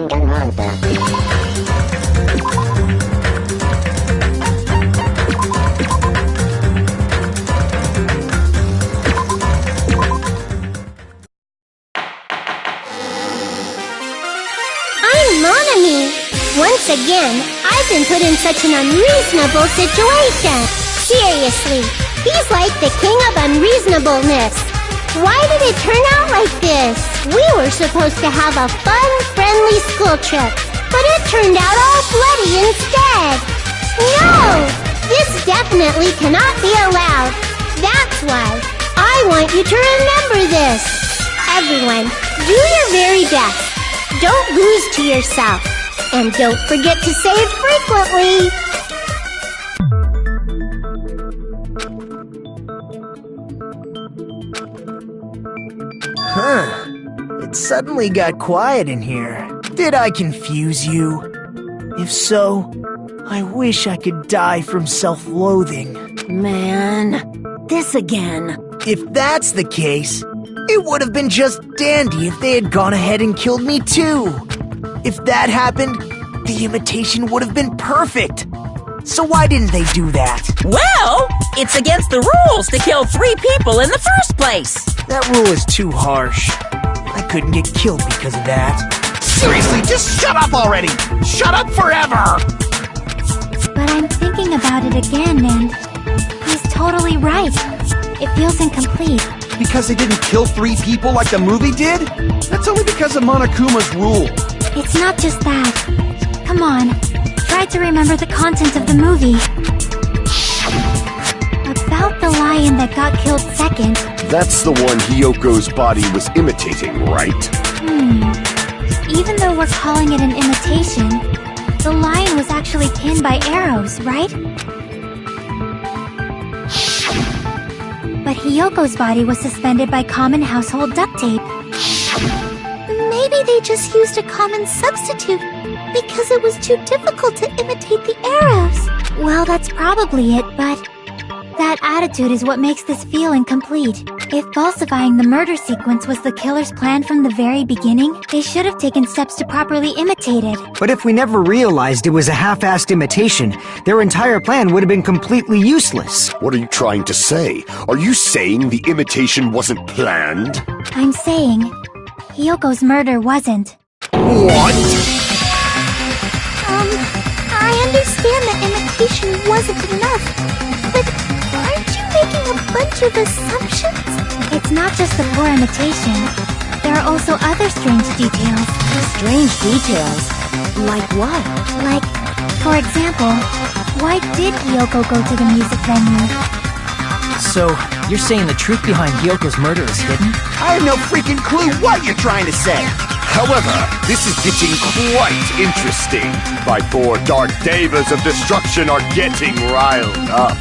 Danganronpa. Once again, I've been put in such an unreasonable situation. Seriously, he's like the king of unreasonableness. Why did it turn out like this? We were supposed to have a fun, friendly school trip, but it turned out all bloody instead. No! This definitely cannot be allowed. That's why I want you to remember this. Everyone, do your very best. Don't lose to yourself. And don't forget to save frequently! Huh. It suddenly got quiet in here. Did I confuse you? If so, I wish I could die from self-loathing. Man, this again. If that's the case, it would have been just dandy if they had gone ahead and killed me too. If that happened, the imitation would have been perfect. So why didn't they do that? Well, it's against the rules to kill 3 people in the first place. That rule is too harsh. I couldn't get killed because of that. Seriously, just shut up already! Shut up forever! But I'm thinking about it again, and he's totally right. It feels incomplete. Because they didn't kill 3 people like the movie did? That's only because of Monokuma's rule. It's not just that. Come on, try to remember the content of the movie. About the lion that got killed second. That's the one Hyoko's body was imitating, right? Even though we're calling it an imitation, the lion was actually pinned by arrows, right? But Hyoko's body was suspended by common household duct tape. Maybe they just used a common substitute because it was too difficult to imitate the arrows. Well, that's probably it, but that attitude is what makes this feel incomplete. If falsifying the murder sequence was the killer's plan from the very beginning, they should have taken steps to properly imitate it. But if we never realized it was a half-assed imitation, their entire plan would have been completely useless. What are you trying to say? Are you saying the imitation wasn't planned? I'm saying Hyoko's murder wasn't. What? I understand that imitation wasn't enough, but aren't you making a bunch of assumptions? It's not just the poor imitation. There are also other strange details. Strange details? Like what? Like, for example, why did Hyoko go to the music venue? So, you're saying the truth behind Hyoko's murder is hidden? I have no freaking clue what you're trying to say. However, this is getting quite interesting. My 4 dark devas of destruction are getting riled up.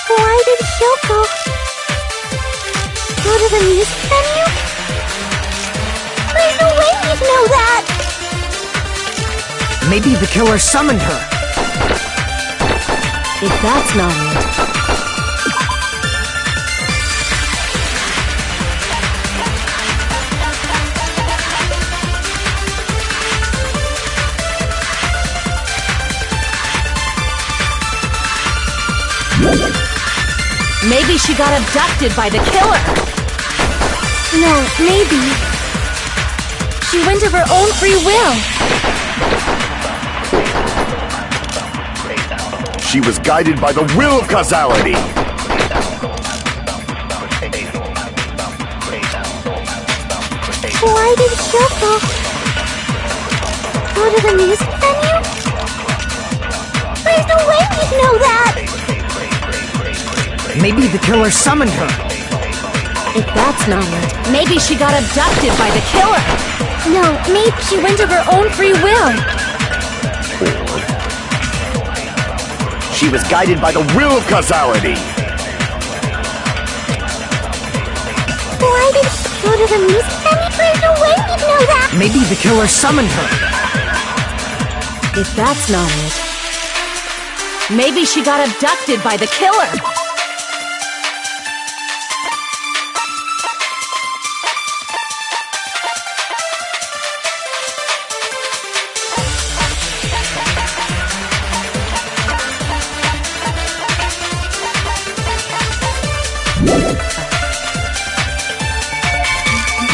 Why did Hyoko go to the music venue? There's no way you'd know that! Maybe the killer summoned her. If that's not it. Maybe she got abducted by the killer. No, maybe. She went of her own free will. She was guided by the will of causality. Why did Hyoko go to the music venue? There's no way you'd know that! Maybe the killer summoned her. If that's not it, maybe she got abducted by the killer. No, maybe she went of her own free will. She was guided by the will of causality. Why did she go to the music venue? There's no way you'd know that! Maybe the killer summoned her. If that's not it, maybe she got abducted by the killer.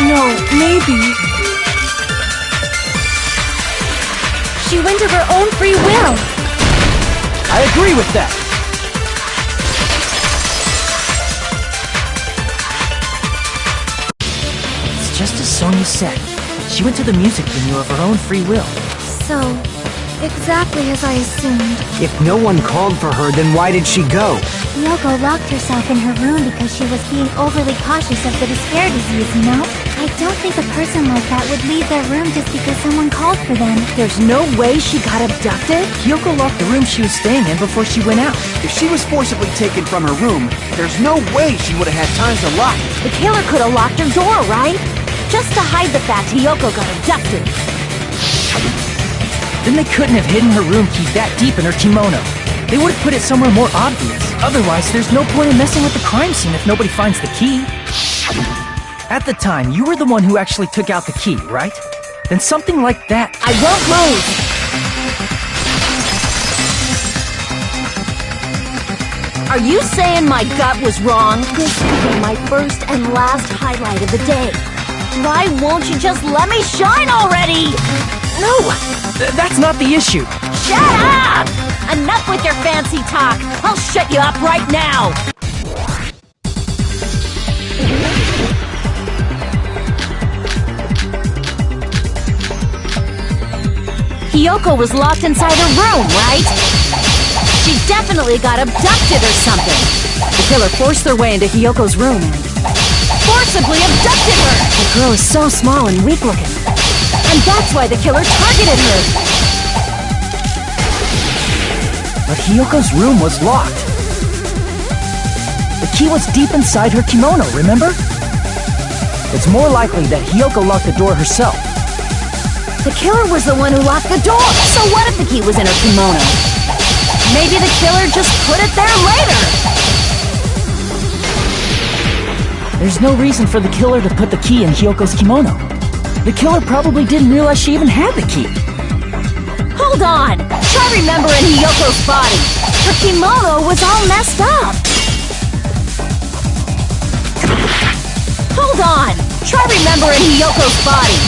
No, maybe. She went of her own free will. I agree with that. It's just as Sonia said. She went to the music venue of her own free will. So, exactly as I assumed. If no one called for her, then why did she go? Yoko locked herself in her room because she was being overly cautious of the despair disease, you know? I don't think a person like that would leave their room just because someone called for them. There's no way she got abducted? Kyoko locked the room she was staying in before she went out. If she was forcibly taken from her room, there's no way she would have had time to lock it. The killer could have locked her door, right? Just to hide the fact Hiyoko got abducted. Then they couldn't have hidden her room key that deep in her kimono. They would have put it somewhere more obvious. Otherwise, there's no point in messing with the crime scene if nobody finds the key. At the time, you were the one who actually took out the key, right? Then something like that... I won't move! Are you saying my gut was wrong? This became my first and last highlight of the day. Why won't you just let me shine already? No! That's not the issue. Shut up! Enough with your fancy talk! I'll shut you up right now! Hiyoko was locked inside her room, right? She definitely got abducted or something. The killer forced their way into Hiyoko's room and forcibly abducted her! The girl is so small and weak-looking. And that's why the killer targeted her! But Hiyoko's room was locked. The key was deep inside her kimono, remember? It's more likely that Hiyoko locked the door herself. The killer was the one who locked the door! So what if the key was in her kimono? Maybe the killer just put it there later! There's no reason for the killer to put the key in Hiyoko's kimono. The killer probably didn't realize she even had the key. Hold on! Try remembering Hiyoko's body! Her kimono was all messed up! Hold on! Try remembering Hiyoko's body!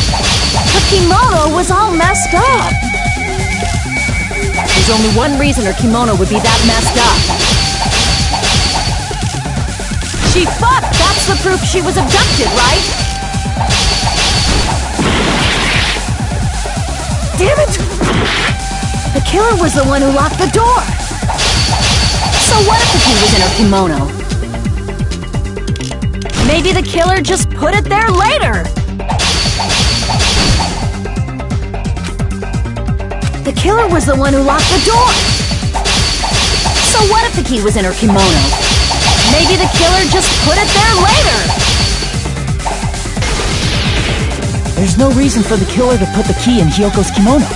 Her kimono was all messed up! There's only one reason her kimono would be that messed up. She fought! That's the proof she was abducted, right? Damn it! The killer was the one who locked the door! So what if the key was in her kimono? Maybe the killer just put it there later! The killer was the one who locked the door! So what if the key was in her kimono? Maybe the killer just put it there later! There's no reason for the killer to put the key in Hiyoko's kimono.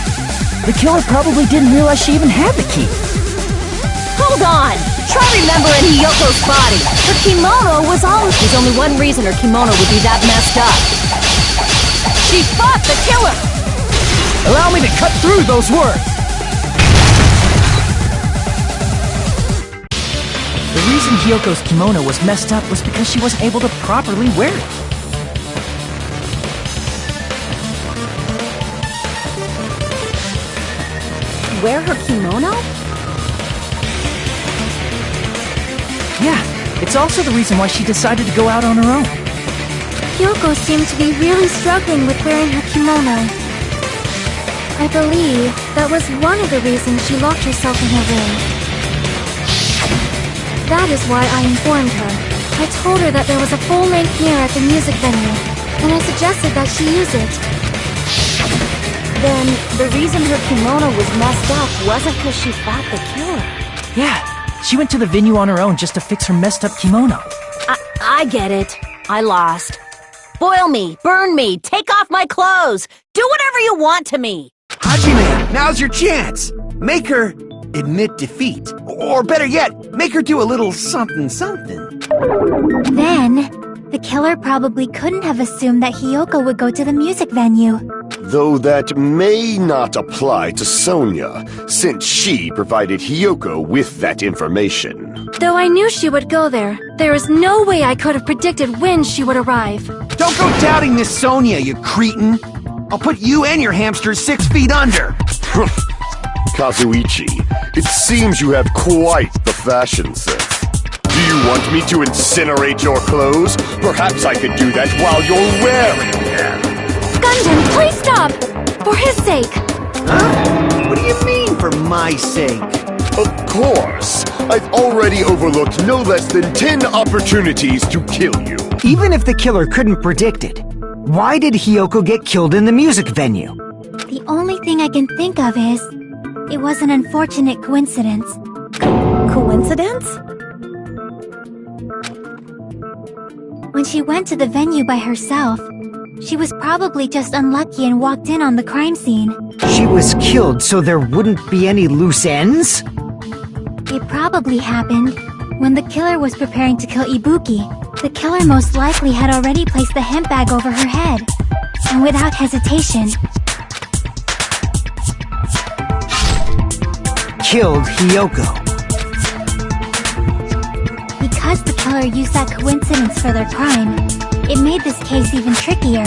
The killer probably didn't realize she even had the key. Hold on! Try remembering Hiyoko's body! Her kimono was all... There's only one reason her kimono would be that messed up. She fought the killer! Allow me to cut through those words! The reason Hiyoko's kimono was messed up was because she wasn't able to properly wear it. Wear her kimono? Yeah, it's also the reason why she decided to go out on her own. Yoko seemed to be really struggling with wearing her kimono. I believe that was one of the reasons she locked herself in her room. That is why I informed her. I told her that there was a full-length mirror at the music venue, and I suggested that she use it. Then, the reason her kimono was messed up wasn't because she fought the killer. Yeah, she went to the venue on her own just to fix her messed up kimono. I get it. I lost. Boil me, burn me, take off my clothes, do whatever you want to me. Hajime, now's your chance. Make her admit defeat. Or better yet, make her do a little something something. Then, the killer probably couldn't have assumed that Hiyoko would go to the music venue. Though that may not apply to Sonia, since she provided Hiyoko with that information. Though I knew she would go there, there is no way I could have predicted when she would arrive. Don't go doubting Miss Sonia, you cretin. I'll put you and your hamsters 6 feet under. Kazuichi, it seems you have quite the fashion sense. Do you want me to incinerate your clothes? Perhaps I could do that while you're wearing them. Gundam, please stop! For his sake! Huh? What do you mean, for my sake? Of course. I've already overlooked no less than 10 opportunities to kill you. Even if the killer couldn't predict it, why did Hiyoko get killed in the music venue? The only thing I can think of is, it was an unfortunate coincidence. Coincidence? When she went to the venue by herself, she was probably just unlucky and walked in on the crime scene. She was killed so there wouldn't be any loose ends? It probably happened when the killer was preparing to kill Ibuki. The killer most likely had already placed the hemp bag over her head. And without hesitation, killed Hiyoko. Because the killer used that coincidence for their crime, it made this case even trickier.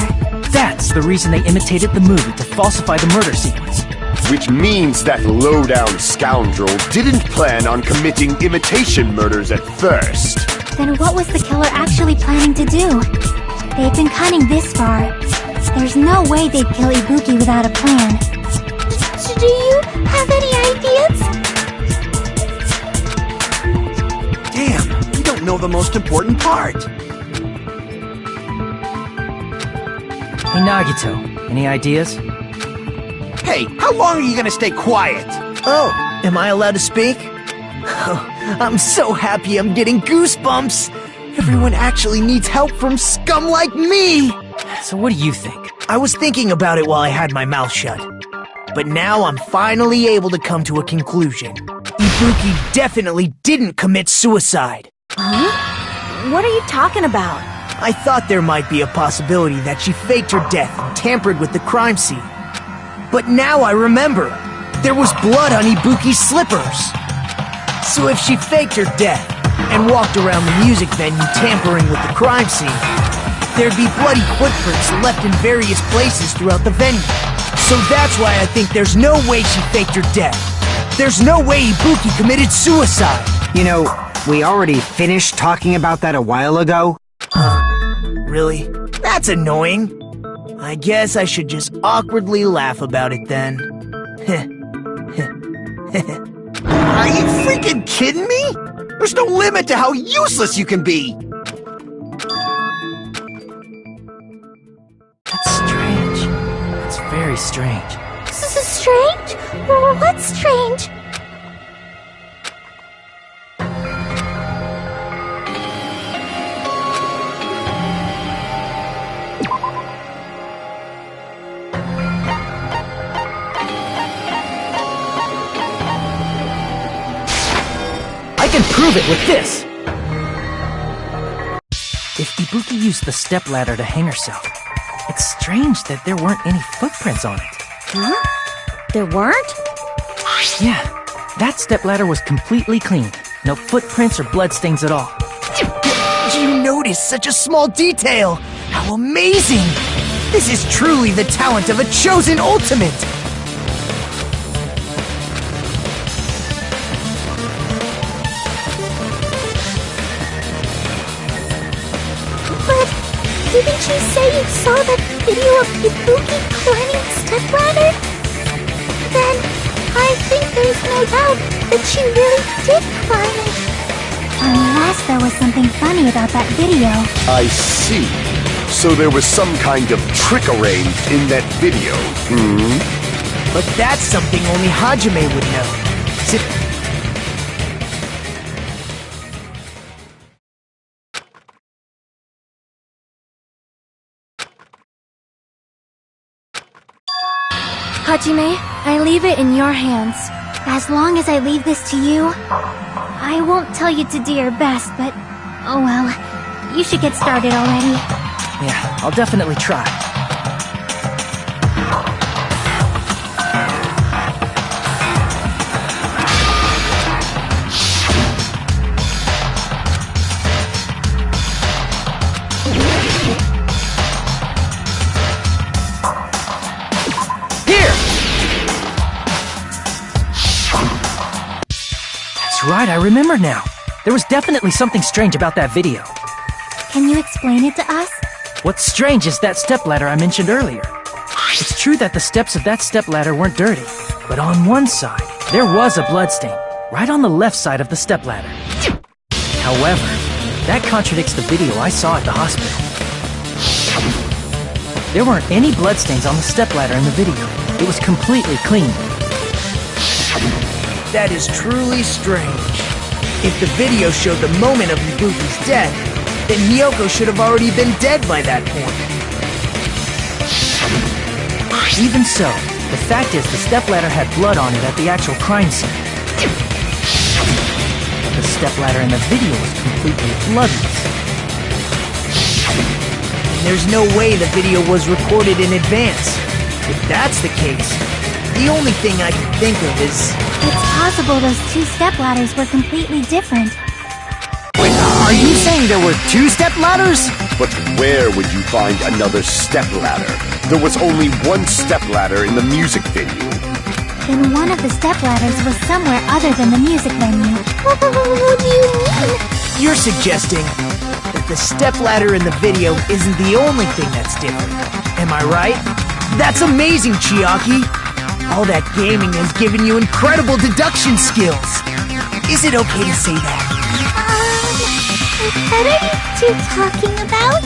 That's the reason they imitated the movie to falsify the murder sequence. Which means that low-down scoundrel didn't plan on committing imitation murders at first. Then what was the killer actually planning to do? They've been cunning this far. There's no way they'd kill Ibuki without a plan. Do you have any ideas? Damn, you don't know the most important part. Hey Nagito, any ideas? Hey, how long are you gonna stay quiet? Oh, am I allowed to speak? Oh, I'm so happy I'm getting goosebumps. Everyone actually needs help from scum like me. So what do you think? I was thinking about it while I had my mouth shut. But now I'm finally able to come to a conclusion. Ibuki definitely didn't commit suicide. Huh? What are you talking about? I thought there might be a possibility that she faked her death and tampered with the crime scene. But now I remember, there was blood on Ibuki's slippers. So if she faked her death and walked around the music venue tampering with the crime scene, there'd be bloody footprints left in various places throughout the venue. So that's why I think there's no way she faked her death. There's no way Ibuki committed suicide. You know, we already finished talking about that a while ago. Really? That's annoying. I guess I should just awkwardly laugh about it then. Are you freaking kidding me? There's no limit to how useless you can be. That's strange. That's very strange. Strange? What's strange? I can prove it with this! If Ibuki used the stepladder to hang herself, it's strange that there weren't any footprints on it. Huh? There weren't? Yeah, that stepladder was completely clean. No footprints or bloodstains at all. Did you notice such a small detail? How amazing! This is truly the talent of a chosen ultimate! But didn't you say you saw that video of Ibuki climbing the stepladder? Then I think there's no doubt that she really did climb it. Unless there was something funny about that video. I see. So there was some kind of trick arranged in that video, hmm? But that's something only Hajime would know. Hajime. I leave it in your hands. As long as I leave this to you, I won't tell you to do your best, but oh well. You should get started already. Yeah, I'll definitely try. Right, I remember now. There was definitely something strange about that video. Can you explain it to us? What's strange is that stepladder I mentioned earlier. It's true that the steps of that stepladder weren't dirty, but on one side, there was a bloodstain, right on the left side of the stepladder. However, that contradicts the video I saw at the hospital. There weren't any bloodstains on the stepladder in the video. It was completely clean. That is truly strange. If the video showed the moment of Ibuki's death, then Hiyoko should have already been dead by that point. Even so, the fact is the stepladder had blood on it at the actual crime scene. The stepladder in the video was completely bloodless. There's no way the video was recorded in advance. If that's the case, the only thing I can think of is... It's possible those two stepladders were completely different. Wait, are you saying there were two stepladders? But where would you find another stepladder? There was only one stepladder in the music venue. Then one of the stepladders was somewhere other than the music venue. What do you mean? You're suggesting that the stepladder in the video isn't the only thing that's different. Am I right? That's amazing, Chiaki! All that gaming has given you incredible deduction skills. Is it okay to say that? What are you two talking about?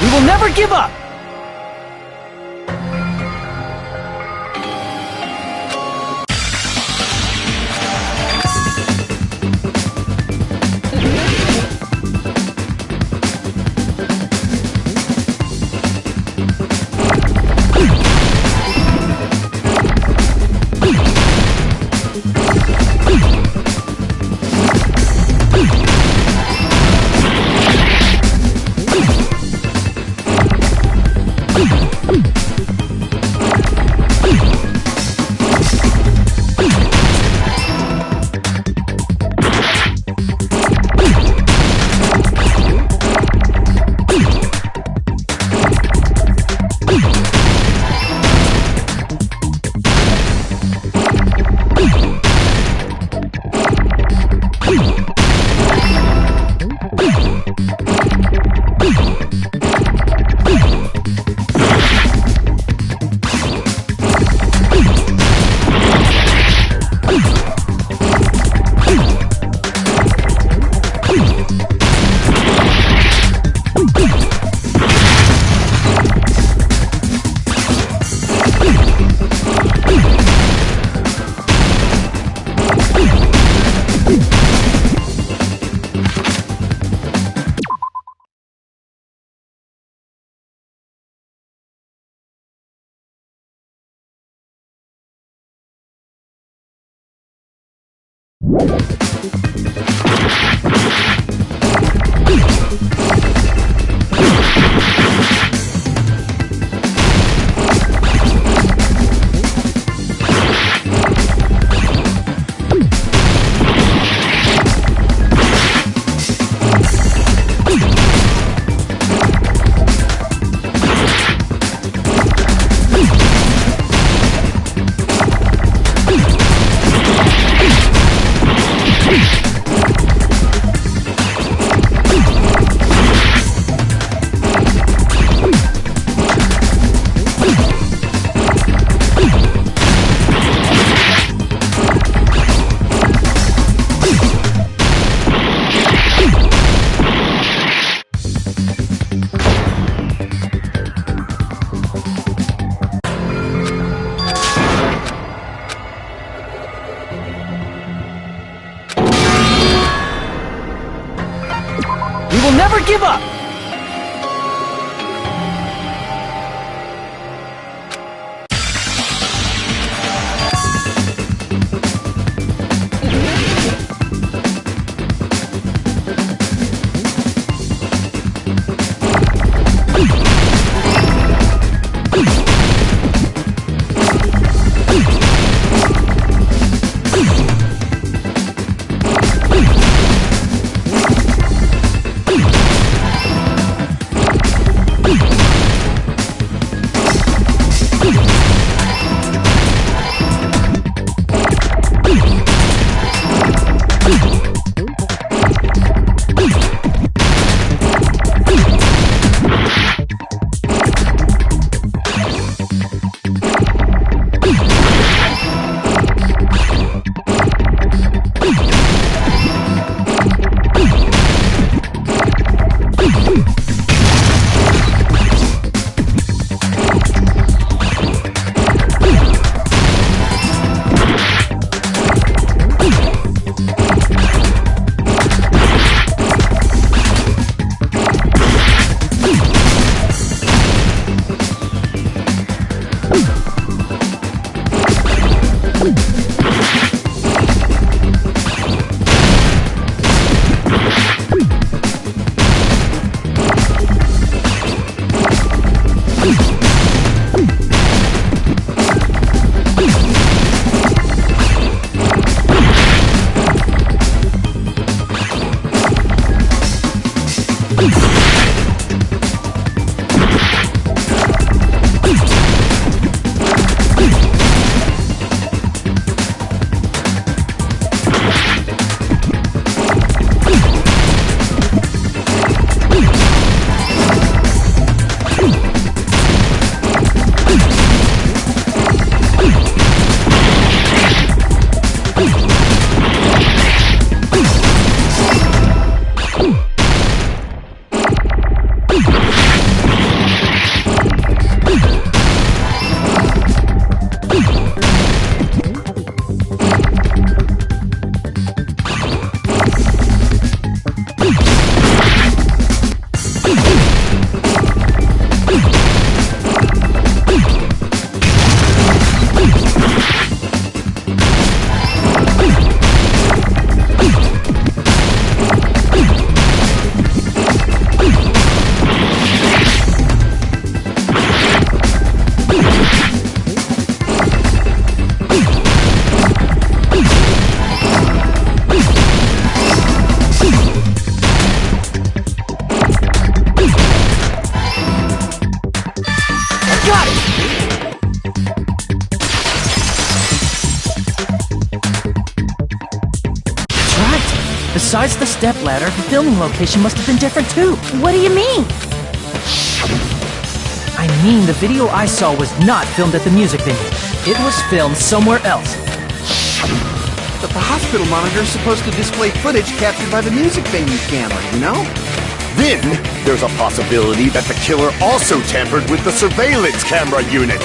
We will never give up! We will never give up! Besides the stepladder, the filming location must have been different too. What do you mean? I mean, the video I saw was not filmed at the music venue. It was filmed somewhere else. But the hospital monitor's supposed to display footage captured by the music venue camera, you know? Then, there's a possibility that the killer also tampered with the surveillance camera unit.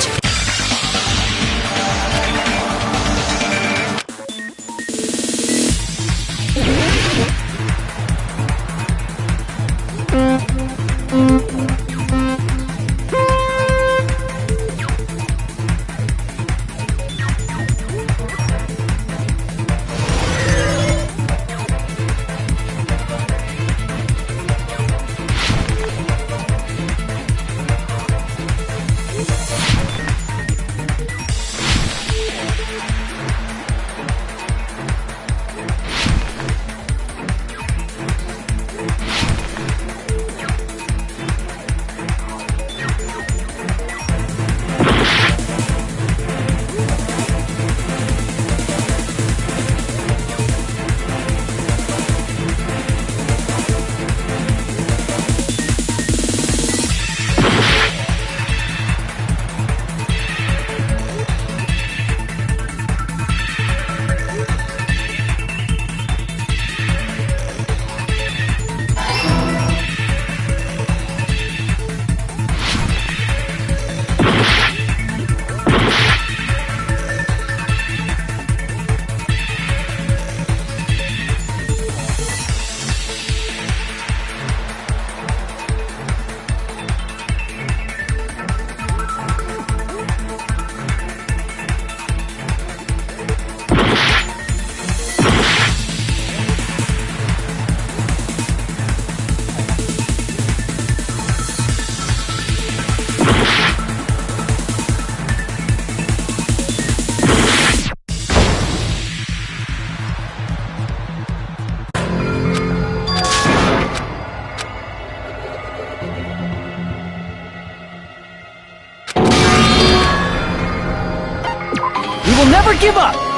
We will never give up!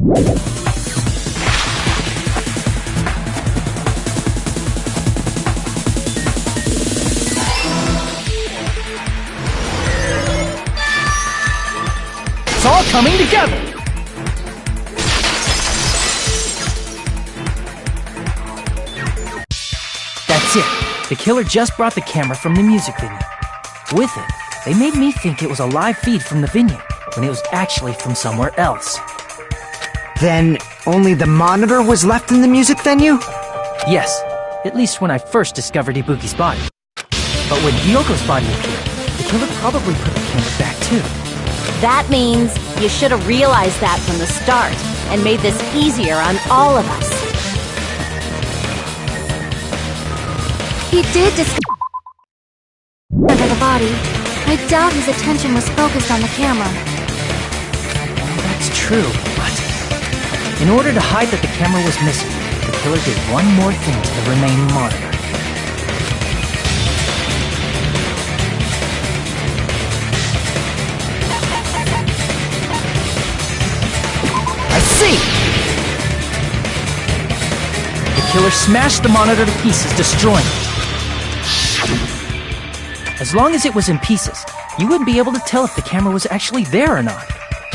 It's all coming together! That's it. The killer just brought the camera from the music venue. With it, they made me think it was a live feed from the venue, when it was actually from somewhere else. Then, only the monitor was left in the music venue? Yes, at least when I first discovered Ibuki's body. But when Hyoko's body appeared, the killer probably put the camera back too. That means you should have realized that from the start and made this easier on all of us. He did discover the body. I doubt his attention was focused on the camera. Well, that's true, but in order to hide that the camera was missing, the killer did one more thing to the remaining monitor. I see! The killer smashed the monitor to pieces, destroying it. As long as it was in pieces, you wouldn't be able to tell if the camera was actually there or not.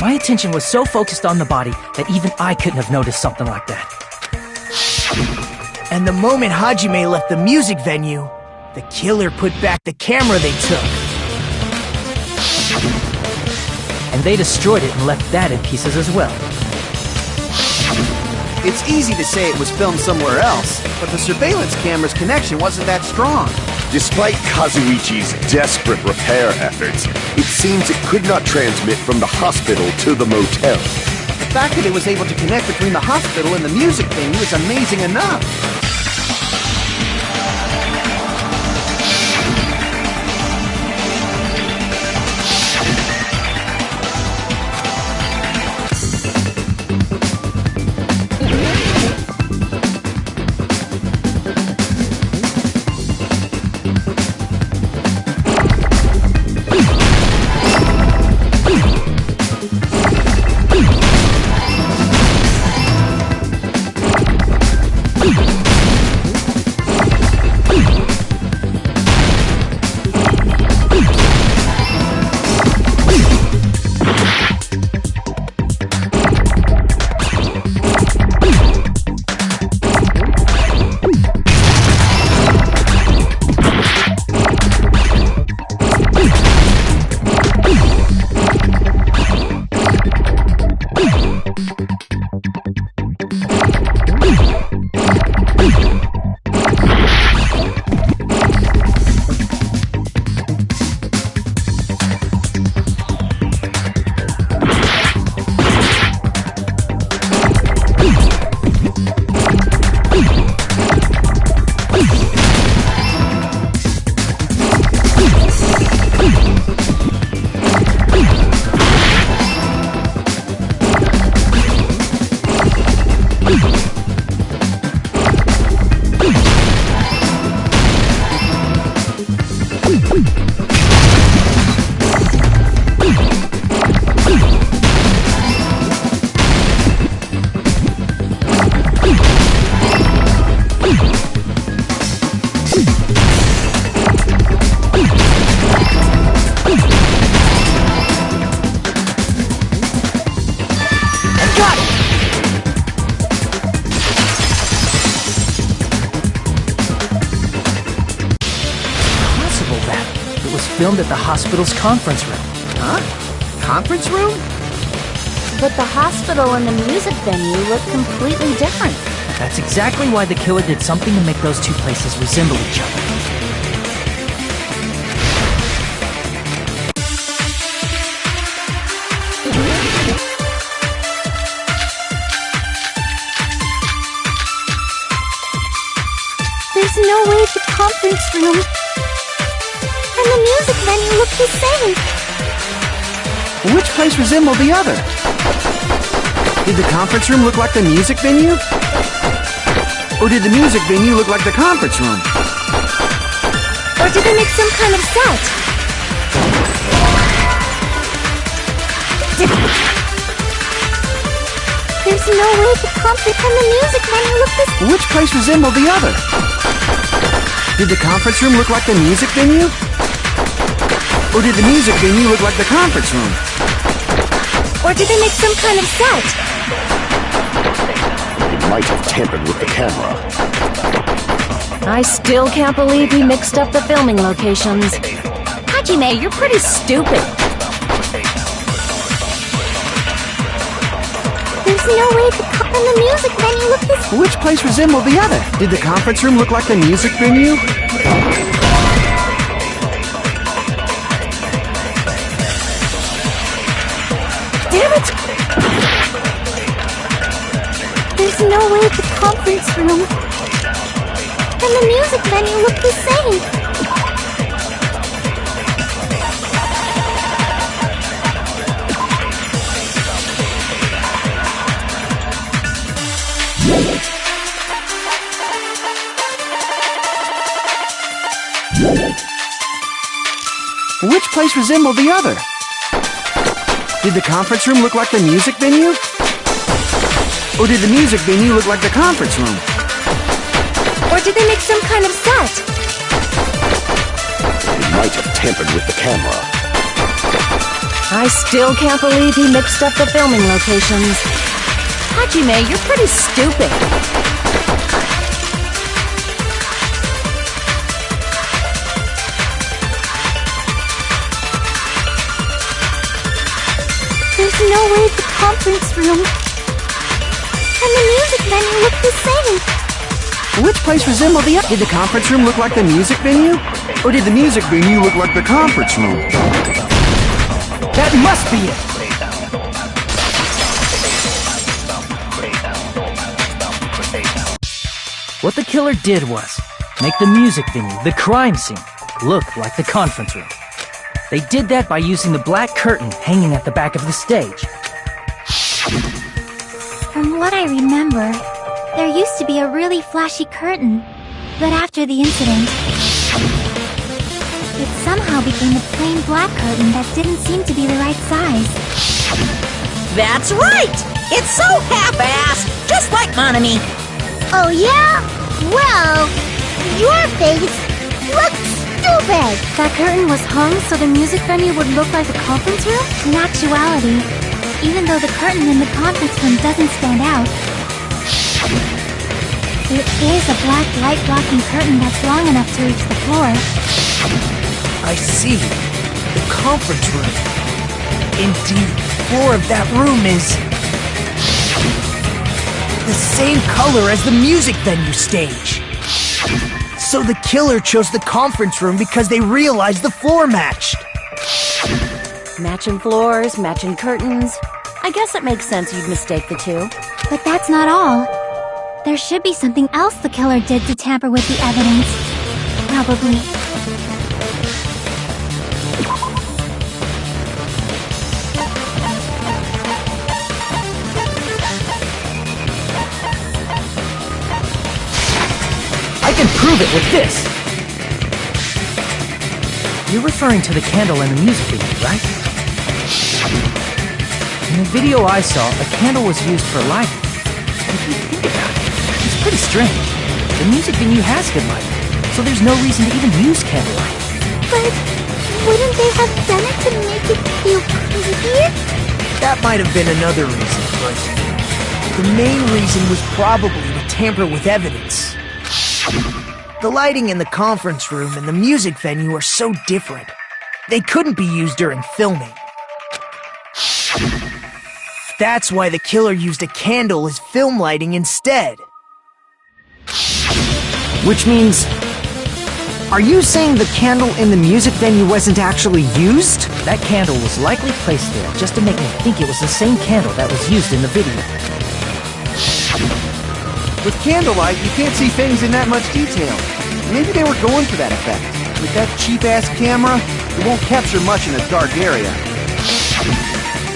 My attention was so focused on the body that even I couldn't have noticed something like that. And the moment Hajime left the music venue, the killer put back the camera they took. And they destroyed it and left that in pieces as well. It's easy to say it was filmed somewhere else, but the surveillance camera's connection wasn't that strong. Despite Kazuichi's desperate repair efforts, it seems it could not transmit from the hospital to the motel. The fact that it was able to connect between the hospital and the music venue is amazing enough. Filmed at the hospital's conference room. Huh? Conference room? But the hospital and the music venue look completely different. That's exactly why the killer did something to make those two places resemble each other. There's no way the conference room and the music venue look the same. Which place resembled the other? Did the conference room look like the music venue? Or did the music venue look like the conference room? Or did they make some kind of set? There's There's no way the conference and the music venue look the same. Which place resembled the other? Did the conference room look like the music venue? Or did the music venue look like the conference room? Or did they make some kind of set? He might have tampered with the camera. I still can't believe he mixed up the filming locations. Hajime, you're pretty stupid. There's no way the conference and the music venue look the same. Which place resembled the other? Did the conference room look like the music venue? Damn it! There's no way the conference room and the music venue look the same. Which place resembled the other? Did the conference room look like the music venue? Or did the music venue look like the conference room? Or did they make some kind of set? He might have tampered with the camera. I still can't believe he mixed up the filming locations. Hajime, you're pretty stupid. There's no way the conference room and the music venue look the same. Which place resembled the other? Did the conference room look like the music venue? Or did the music venue look like the conference room? That must be it! What the killer did was make the music venue, the crime scene, look like the conference room. They did that by using the black curtain hanging at the back of the stage. From what I remember, there used to be a really flashy curtain. But after the incident, it somehow became a plain black curtain that didn't seem to be the right size. That's right! It's so half-assed, just like Monami. Oh yeah? Well, your face looks stupid. That curtain was hung so the music venue would look like the conference room? In actuality, even though the curtain in the conference room doesn't stand out, it is a black light-blocking curtain that's long enough to reach the floor. I see. The conference room. Indeed, the floor of that room is the same color as the music venue stage. So the killer chose the conference room because they realized the floor matched. Matching floors, matching curtains. I guess it makes sense you'd mistake the two. But that's not all. There should be something else the killer did to tamper with the evidence. Probably. I can prove it with this! You're referring to the candle in the music video, right? In the video I saw, a candle was used for lighting. If you think about it, it's pretty strange. The music venue has good lighting, so there's no reason to even use candlelight. But wouldn't they have done it to make it feel creepier? That might have been another reason, but the main reason was probably to tamper with evidence. The lighting in the conference room and the music venue are so different. They couldn't be used during filming. That's why the killer used a candle as film lighting instead. Which means... Are you saying the candle in the music venue wasn't actually used? That candle was likely placed there just to make me think it was the same candle that was used in the video. With candlelight, you can't see things in that much detail. Maybe they were going for that effect. With that cheap-ass camera, it won't capture much in a dark area.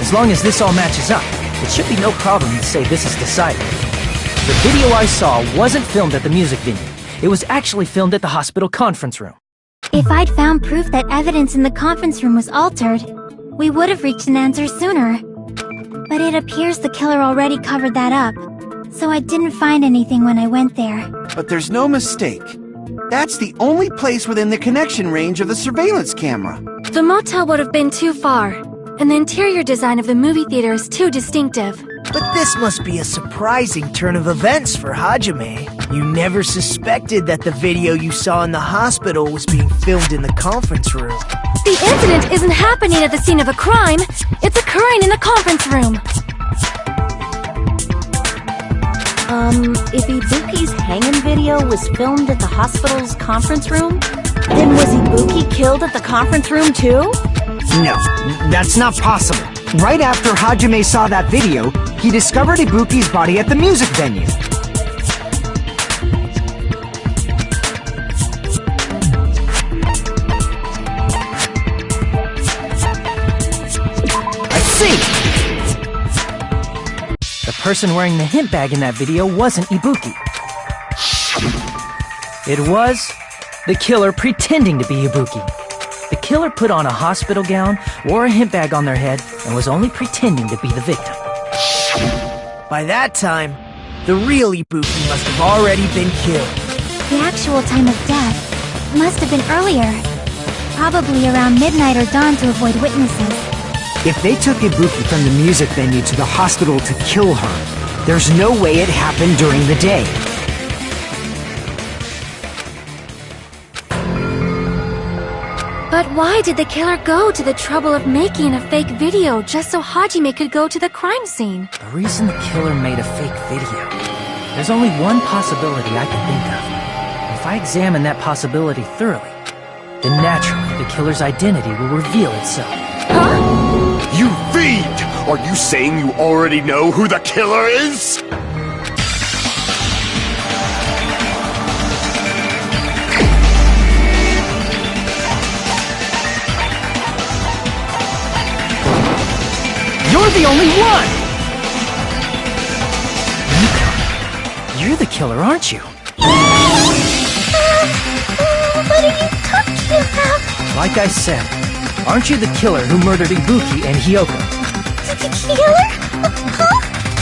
As long as this all matches up, it should be no problem to say this is decided. The video I saw wasn't filmed at the music venue. It was actually filmed at the hospital conference room. If I'd found proof that evidence in the conference room was altered, we would have reached an answer sooner. but it appears the killer already covered that up. So I didn't find anything when I went there. But there's no mistake. That's the only place within the connection range of the surveillance camera. The motel would have been too far, and the interior design of the movie theater is too distinctive. But this must be a surprising turn of events for Hajime. You never suspected that the video you saw in the hospital was being filmed in the conference room. The incident isn't happening at the scene of a crime. It's occurring in the conference room. If Ibuki's hanging video was filmed at the hospital's conference room, then was Ibuki killed at the conference room too? No, that's not possible. Right after Hajime saw that video, he discovered Ibuki's body at the music venue. I see! The person wearing the hint bag in that video wasn't Ibuki. It was the killer pretending to be Ibuki. The killer put on a hospital gown, wore a hint bag on their head, and was only pretending to be the victim. By that time, the real Ibuki must have already been killed. The actual time of death must have been earlier. Probably around midnight or dawn to avoid witnesses. If they took Ibuki from the music venue to the hospital to kill her, there's no way it happened during the day. But why did the killer go to the trouble of making a fake video just so Hajime could go to the crime scene? The reason the killer made a fake video, there's only one possibility I can think of. If I examine that possibility thoroughly, then naturally the killer's identity will reveal itself. You fiend! Are you saying you already know who the killer is? You're the only one! You're the killer, aren't you? What are you talking about? Like I said, aren't you the killer who murdered Ibuki and Hyoko? The killer? Huh?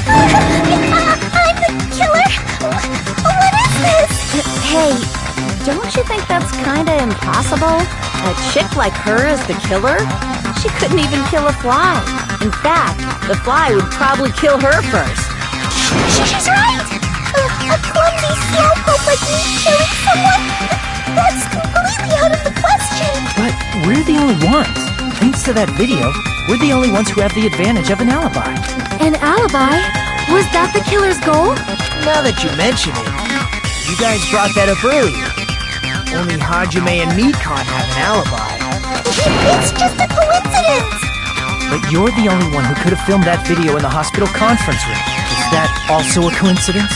I'm the killer? What is this? Hey, don't you think that's kinda impossible? A chick like her is the killer? She couldn't even kill a fly. In fact, the fly would probably kill her first. She's right! A clumsy slowpoke like me killing someone? That's completely out of the question! But we're the only ones. Thanks to that video, we're the only ones who have the advantage of an alibi. An alibi? Was that the killer's goal? Now that you mention it, you guys brought that up earlier. Only Hajime and Mikon have an alibi. It's just a coincidence! But you're the only one who could have filmed that video in the hospital conference room. Is that also a coincidence?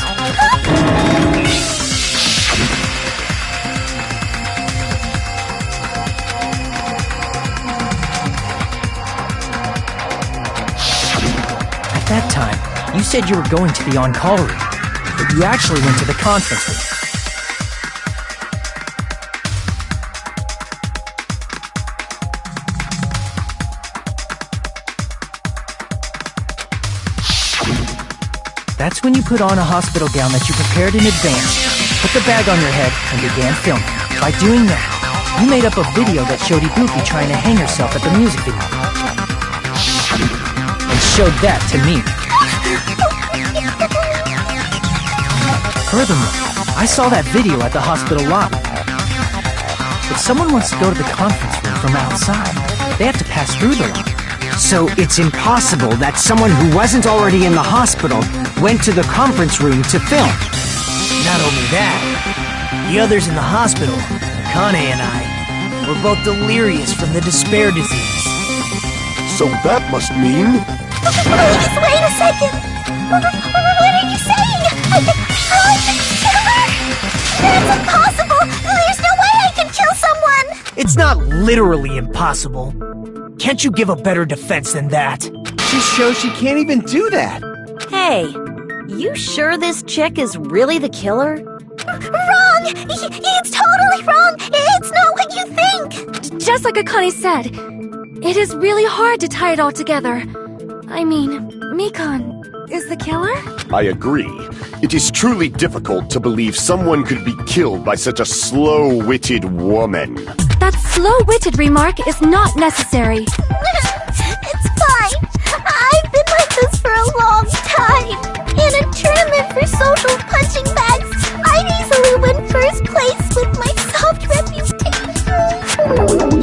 At that time, you said you were going to the on-call room, but you actually went to the conference room. That's when you put on a hospital gown that you prepared in advance, put the bag on your head, and began filming. By doing that, you made up a video that showed Ibuki trying to hang herself at the music video. And showed that to me. Furthermore, I saw that video at the hospital lobby. If someone wants to go to the conference room from outside, they have to pass through the lobby. So it's impossible that someone who wasn't already in the hospital went to the conference room to film. Not only that, the others in the hospital, Akane and I, were both delirious from the despair disease. So that must mean... Please, wait a second! What are you saying? I'm the killer? That's impossible! There's no way I can kill someone! It's not literally impossible. Can't you give a better defense than that? Just shows she can't even do that. Hey, you sure this chick is really the killer? Wrong! It's totally wrong! It's not what you think! Just like Akane said, it is really hard to tie it all together. I mean, Mikan is the killer? I agree. It is truly difficult to believe someone could be killed by such a slow-witted woman. That slow-witted remark is not necessary. It's fine. I've been like this for a long time. In a tournament for social punching bags, I'd easily win first place with my soft reputation.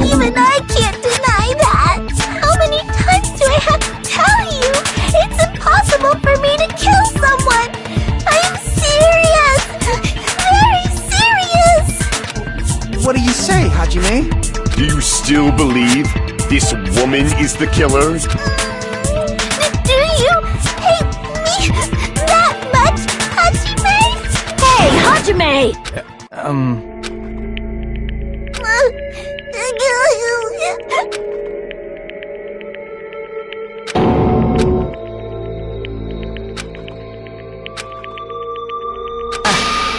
Even I can't deny that. How many times do I have to tell you? It's impossible for me to kill someone. I'm serious. Very serious. What do you say, Hajime? Do you still believe this woman is the killer? Do you hate me that much, Hajime? Hey, Hajime!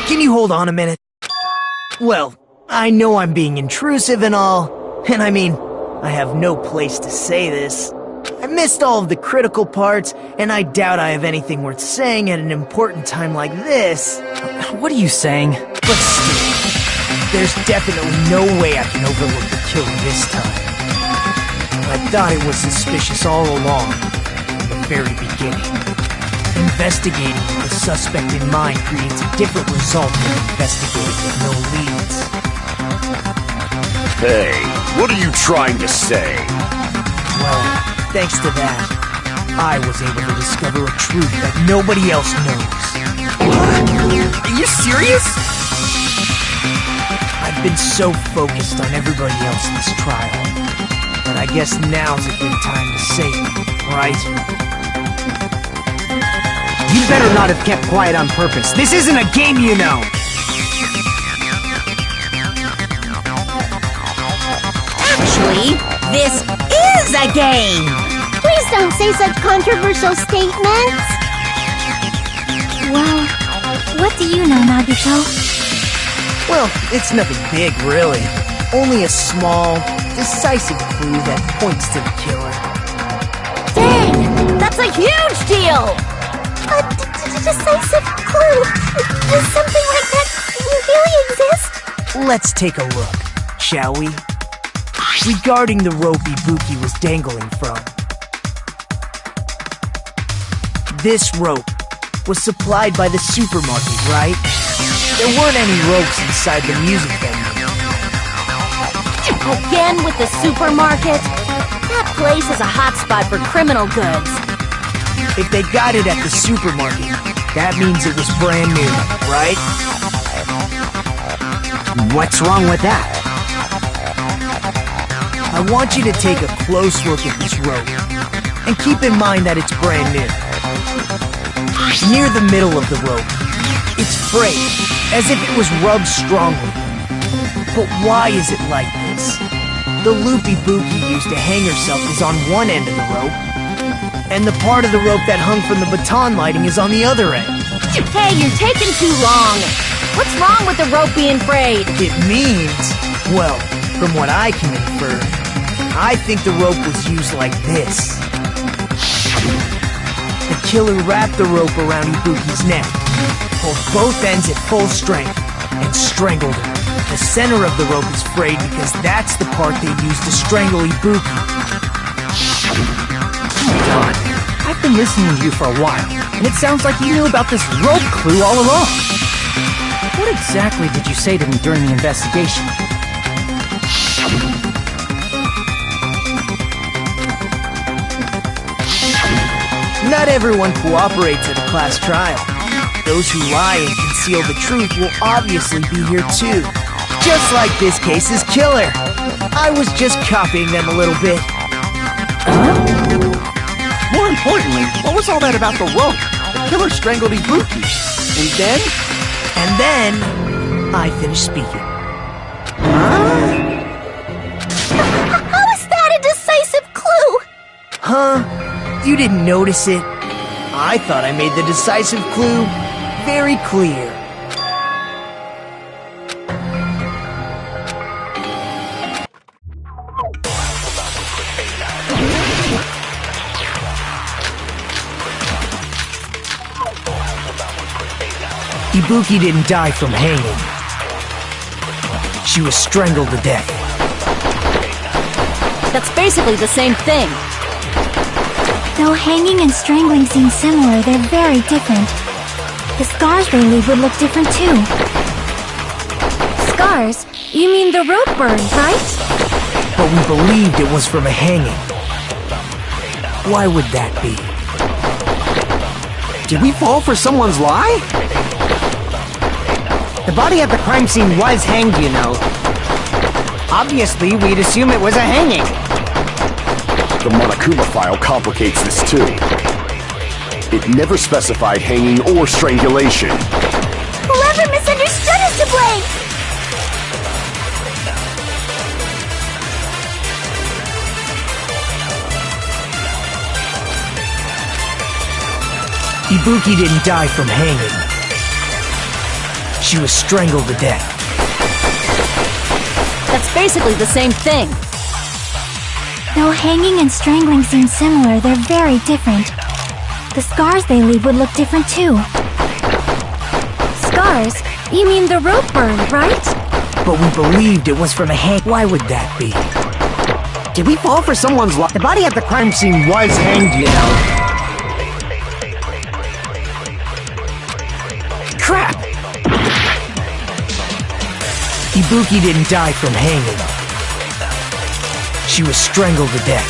Can you hold on a minute? Well, I know I'm being intrusive and all, and I mean, I have no place to say this. I missed all of the critical parts, and I doubt I have anything worth saying at an important time like this. What are you saying? But still, there's definitely no way I can overlook the killer this time. I thought it was suspicious all along, from the very beginning. Investigating with the suspect in mind creates a different result than investigating with no leads. Hey, what are you trying to say? Well, thanks to that, I was able to discover a truth that nobody else knows. Are you serious? I've been so focused on everybody else in this trial, but I guess now's a good time to say it, right? You better not have kept quiet on purpose. This isn't a game, you know. Actually, this is a game! Please don't say such controversial statements. Well, what do you know, Nagito? Well, it's nothing big, really. Only a small, decisive clue that points to the killer. Dang! That's a huge deal! A decisive clue. Does something like that really exist? Let's take a look, shall we? Regarding the rope Ibuki was dangling from. This rope was supplied by the supermarket, right? There weren't any ropes inside the music venue. Again with the supermarket? That place is a hotspot for criminal goods. If they got it at the supermarket, that means it was brand new, right? What's wrong with that? I want you to take a close look at this rope, and keep in mind that it's brand new. Near the middle of the rope, it's frayed, as if it was rubbed strongly. But why is it like this? The loop Ibuki used to hang herself is on one end of the rope, and the part of the rope that hung from the baton lighting is on the other end. Hey, you're taking too long. What's wrong with the rope being frayed? It means, well, from what I can infer, I think the rope was used like this. The killer wrapped the rope around Ibuki's neck, pulled both ends at full strength, and strangled her. The center of the rope is frayed because that's the part they used to strangle Ibuki. God, I've been listening to you for a while, and it sounds like you knew about this rope clue all along. What exactly did you say to me during the investigation? Not everyone cooperates at a class trial. Those who lie and conceal the truth will obviously be here too. Just like this case's killer. I was just copying them a little bit. More importantly, what was all that about the rope? The killer strangled Ibuki. And then? And then, I finished speaking. How is that a decisive clue? Huh? You didn't notice it? I thought I made the decisive clue very clear. Ibuki didn't die from hanging. She was strangled to death. That's basically the same thing. Though hanging and strangling seem similar, they're very different. The scars they leave would look different too. Scars? You mean the rope burn, right? But we believed it was from a hanging. Why would that be? Did we fall for someone's lie? The body at the crime scene was hanged, you know. Obviously, we'd assume it was a hanging. The Monokuma file complicates this too. It never specified hanging or strangulation. Whoever misunderstood is to blame! Ibuki didn't die from hanging. She was strangled to death. That's basically the same thing. Though hanging and strangling seem similar, they're very different. The scars they leave would look different too. Scars? You mean the rope burn, right? But we believed it was from a hang. Why would that be? Did we fall for someone's lie? The body at the crime scene was hanged, you know. Crap! Ibuki didn't die from hanging. She was strangled to death.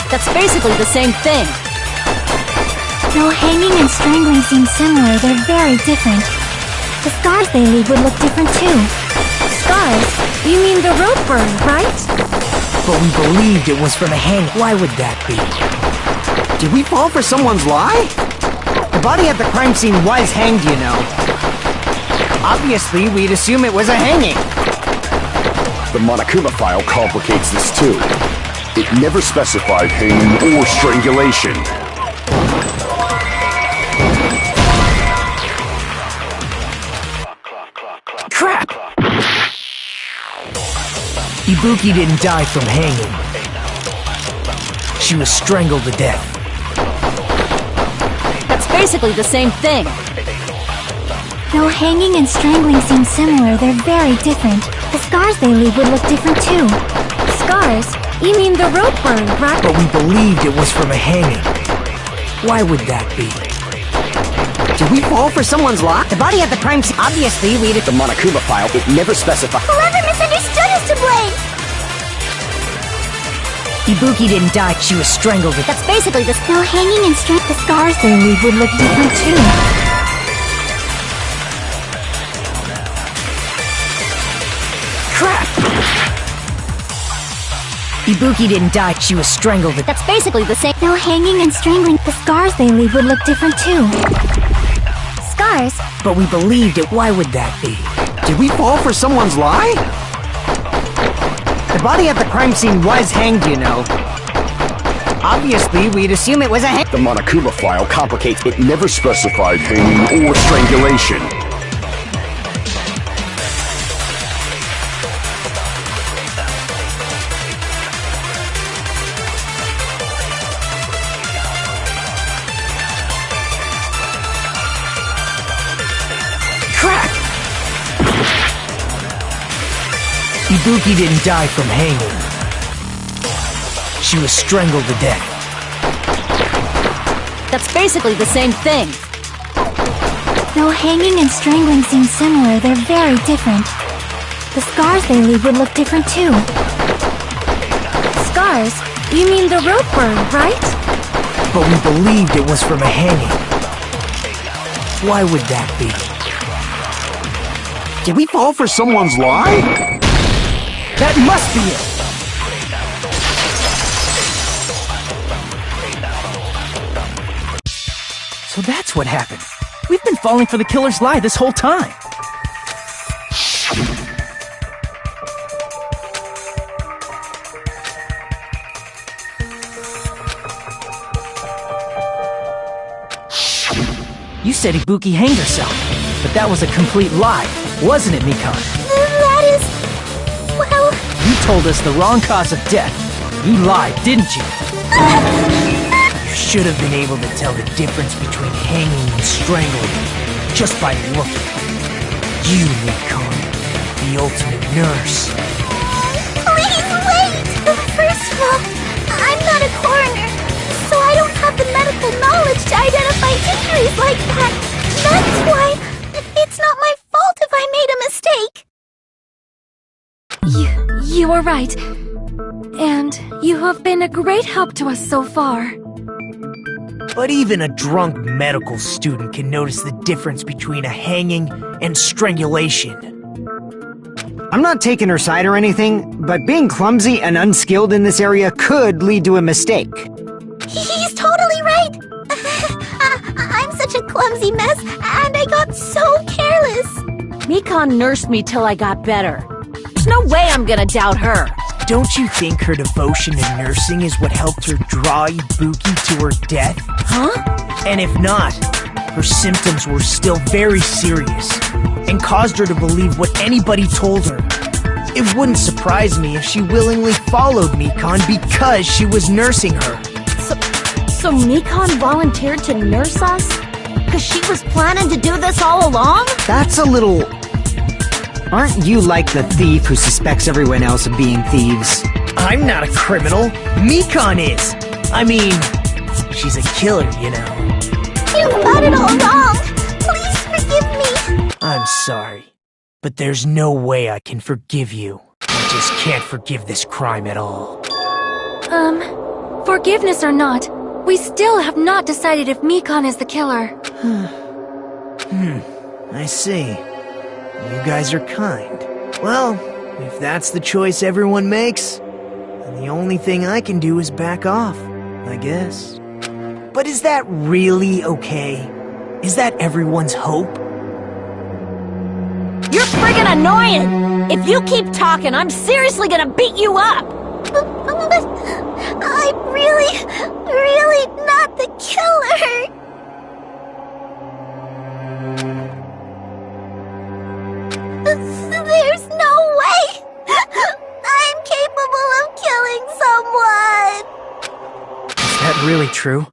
That's basically the same thing. Though hanging and strangling seem similar, they're very different. The scars they leave would look different too. Scars? You mean the rope burn, right? But we believed it was from a hang. Why would that be? Did we fall for someone's lie? The body at the crime scene was hanged, you know. Obviously, we'd assume it was a hanging. The Monokuma file complicates this too. It never specified hanging or strangulation. Crap! Ibuki didn't die from hanging. She was strangled to death. That's basically the same thing. Though hanging and strangling seem similar, they're very different. The scars they leave would look different too. Scars? You mean the rope burn, right? But we believed it was from a hanging. Why would that be? Did we fall for someone's lie? The body at the crime scene. Obviously, we'd. The Monokuma file. It never specified. Whoever misunderstood is to blame! Ibuki didn't die. She was strangled to death. That's basically the... Though hanging and strangling, the scars they leave would look different too. Crap! Ibuki didn't die. She was strangled to death. That's basically the same... Though hanging and strangling, the scars they leave would look different too. Scars? But we believed it. Why would that be? Did we fall for someone's lie? The body at the crime scene was hanged, you know. Obviously, we'd assume it was a hang. The Monokuma file complicates. It never specified hanging or strangulation. Crap! Ibuki didn't die from hanging. She was strangled to death. That's basically the same thing. Though hanging and strangling seem similar, they're very different. The scars they leave would look different too. Scars? You mean the rope burn, right? But we believed it was from a hanging. Why would that be? Did we fall for someone's lie? That must be it! So that's what happened. We've been falling for the killer's lie this whole time. You said Ibuki hanged herself, but that was a complete lie, wasn't it, Mikan? That is... well... You told us the wrong cause of death. You lied, didn't you? should have been able to tell the difference between hanging and strangling just by looking. You, Nikon, the ultimate nurse. Please wait! First of all, I'm not a coroner, so I don't have the medical knowledge to identify injuries like that. That's why it's not my fault if I made a mistake. You are right. And you have been a great help to us so far. But even a drunk medical student can notice the difference between a hanging and strangulation. I'm not taking her side or anything, but being clumsy and unskilled in this area could lead to a mistake. He's totally right. I'm such a clumsy mess, and I got so careless. Mikon nursed me till I got better. There's no way I'm gonna doubt her. Don't you think her devotion to nursing is what helped her draw Ibuki to her death? Huh? And if not, her symptoms were still very serious and caused her to believe what anybody told her. It wouldn't surprise me if she willingly followed Mikon because she was nursing her. So Mikon volunteered to nurse us? Because she was planning to do this all along? That's a little... Aren't you like the thief who suspects everyone else of being thieves? I'm not a criminal. Mikon is. I mean, she's a killer, you know. You got it all wrong. Please forgive me. I'm sorry, but there's no way I can forgive you. I just can't forgive this crime at all. Forgiveness or not, we still have not decided if Mikon is the killer. I see. You guys are kind. Well, if that's the choice everyone makes, then the only thing I can do is back off, I guess. But is that really okay? Is that everyone's hope? You're friggin' annoying! If you keep talking, I'm seriously gonna beat you up! But I'm really not the killer. There's no way! I'm capable of killing someone! Is that really true?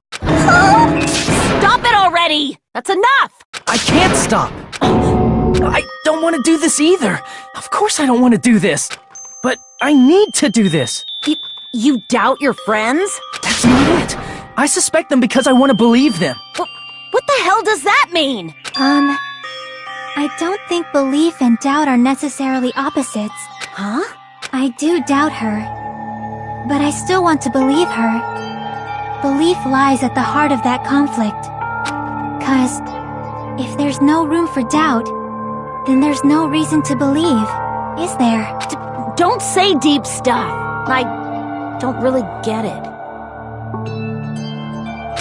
Stop it already! That's enough! I can't stop! I don't want to do this either! Of course I don't want to do this! But I need to do this! You doubt your friends? That's not it! I suspect them because I want to believe them! What the hell does that mean? I don't think belief and doubt are necessarily opposites. Huh? I do doubt her, but I still want to believe her. Belief lies at the heart of that conflict. 'Cause if there's no room for doubt, then there's no reason to believe, is there? Don't say deep stuff. I don't really get it.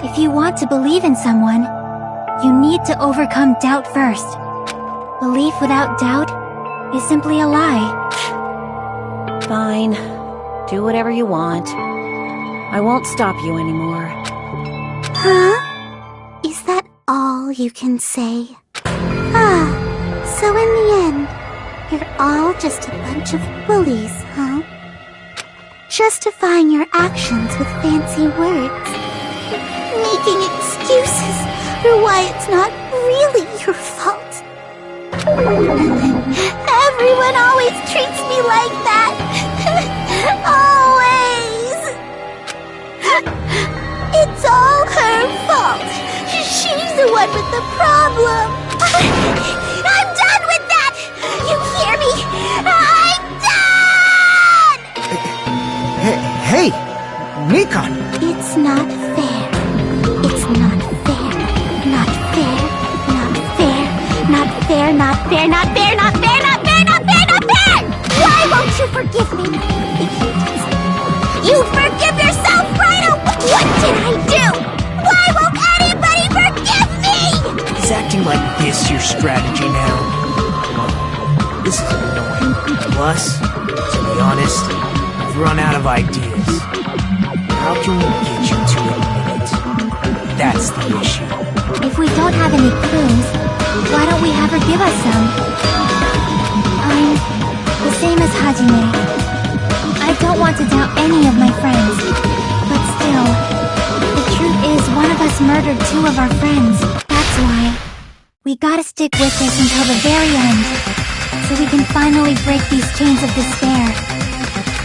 If you want to believe in someone, you need to overcome doubt first. Belief without doubt is simply a lie. Fine. Do whatever you want. I won't stop you anymore. Huh? Is that all you can say? So in the end, you're all just a bunch of bullies, huh? Justifying your actions with fancy words. Making excuses for why it's not really your fault. Everyone always treats me like that. Always. It's all her fault. She's the one with the problem. I'm done with that. You hear me? I'm done! Hey, Mikon! It's not fair. It's not fair. Not fair. Not fair. Not fair. Not fair. Not fair. Not fair. Not fair. Not fair. Not fair! Why won't you forgive me? You forgive yourself right away! What did I do? Why won't anybody forgive me? Is acting like this your strategy now? This is annoying. Plus, to be honest, I've run out of ideas. How can we get you to admit it? That's the issue. If we don't have any clues, why don't we have her give us some? I'm the same as Hajime. I don't want to doubt any of my friends, but still, The truth is, one of us murdered two of our friends. That's why. We gotta stick with this until the very end, so we can finally break these chains of despair.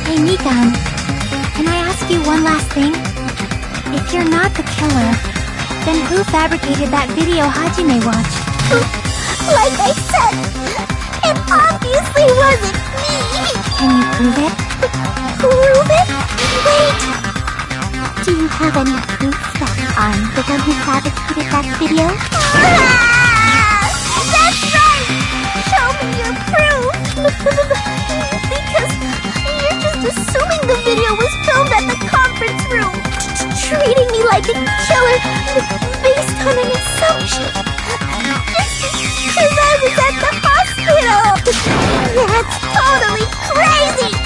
Hey, Mikan, can I ask you one last thing? If you're not the killer, then who fabricated that video Hajime watched? Like I said, it obviously wasn't me! Can you prove it? Prove it? Wait! Do you have any proof that I'm the one who fabricated that video? That's right! Show me your proof! Because you're just assuming the video was filmed at the conference room, treating me like a killer based on an assumption. Because I was at the hospital! That's totally crazy!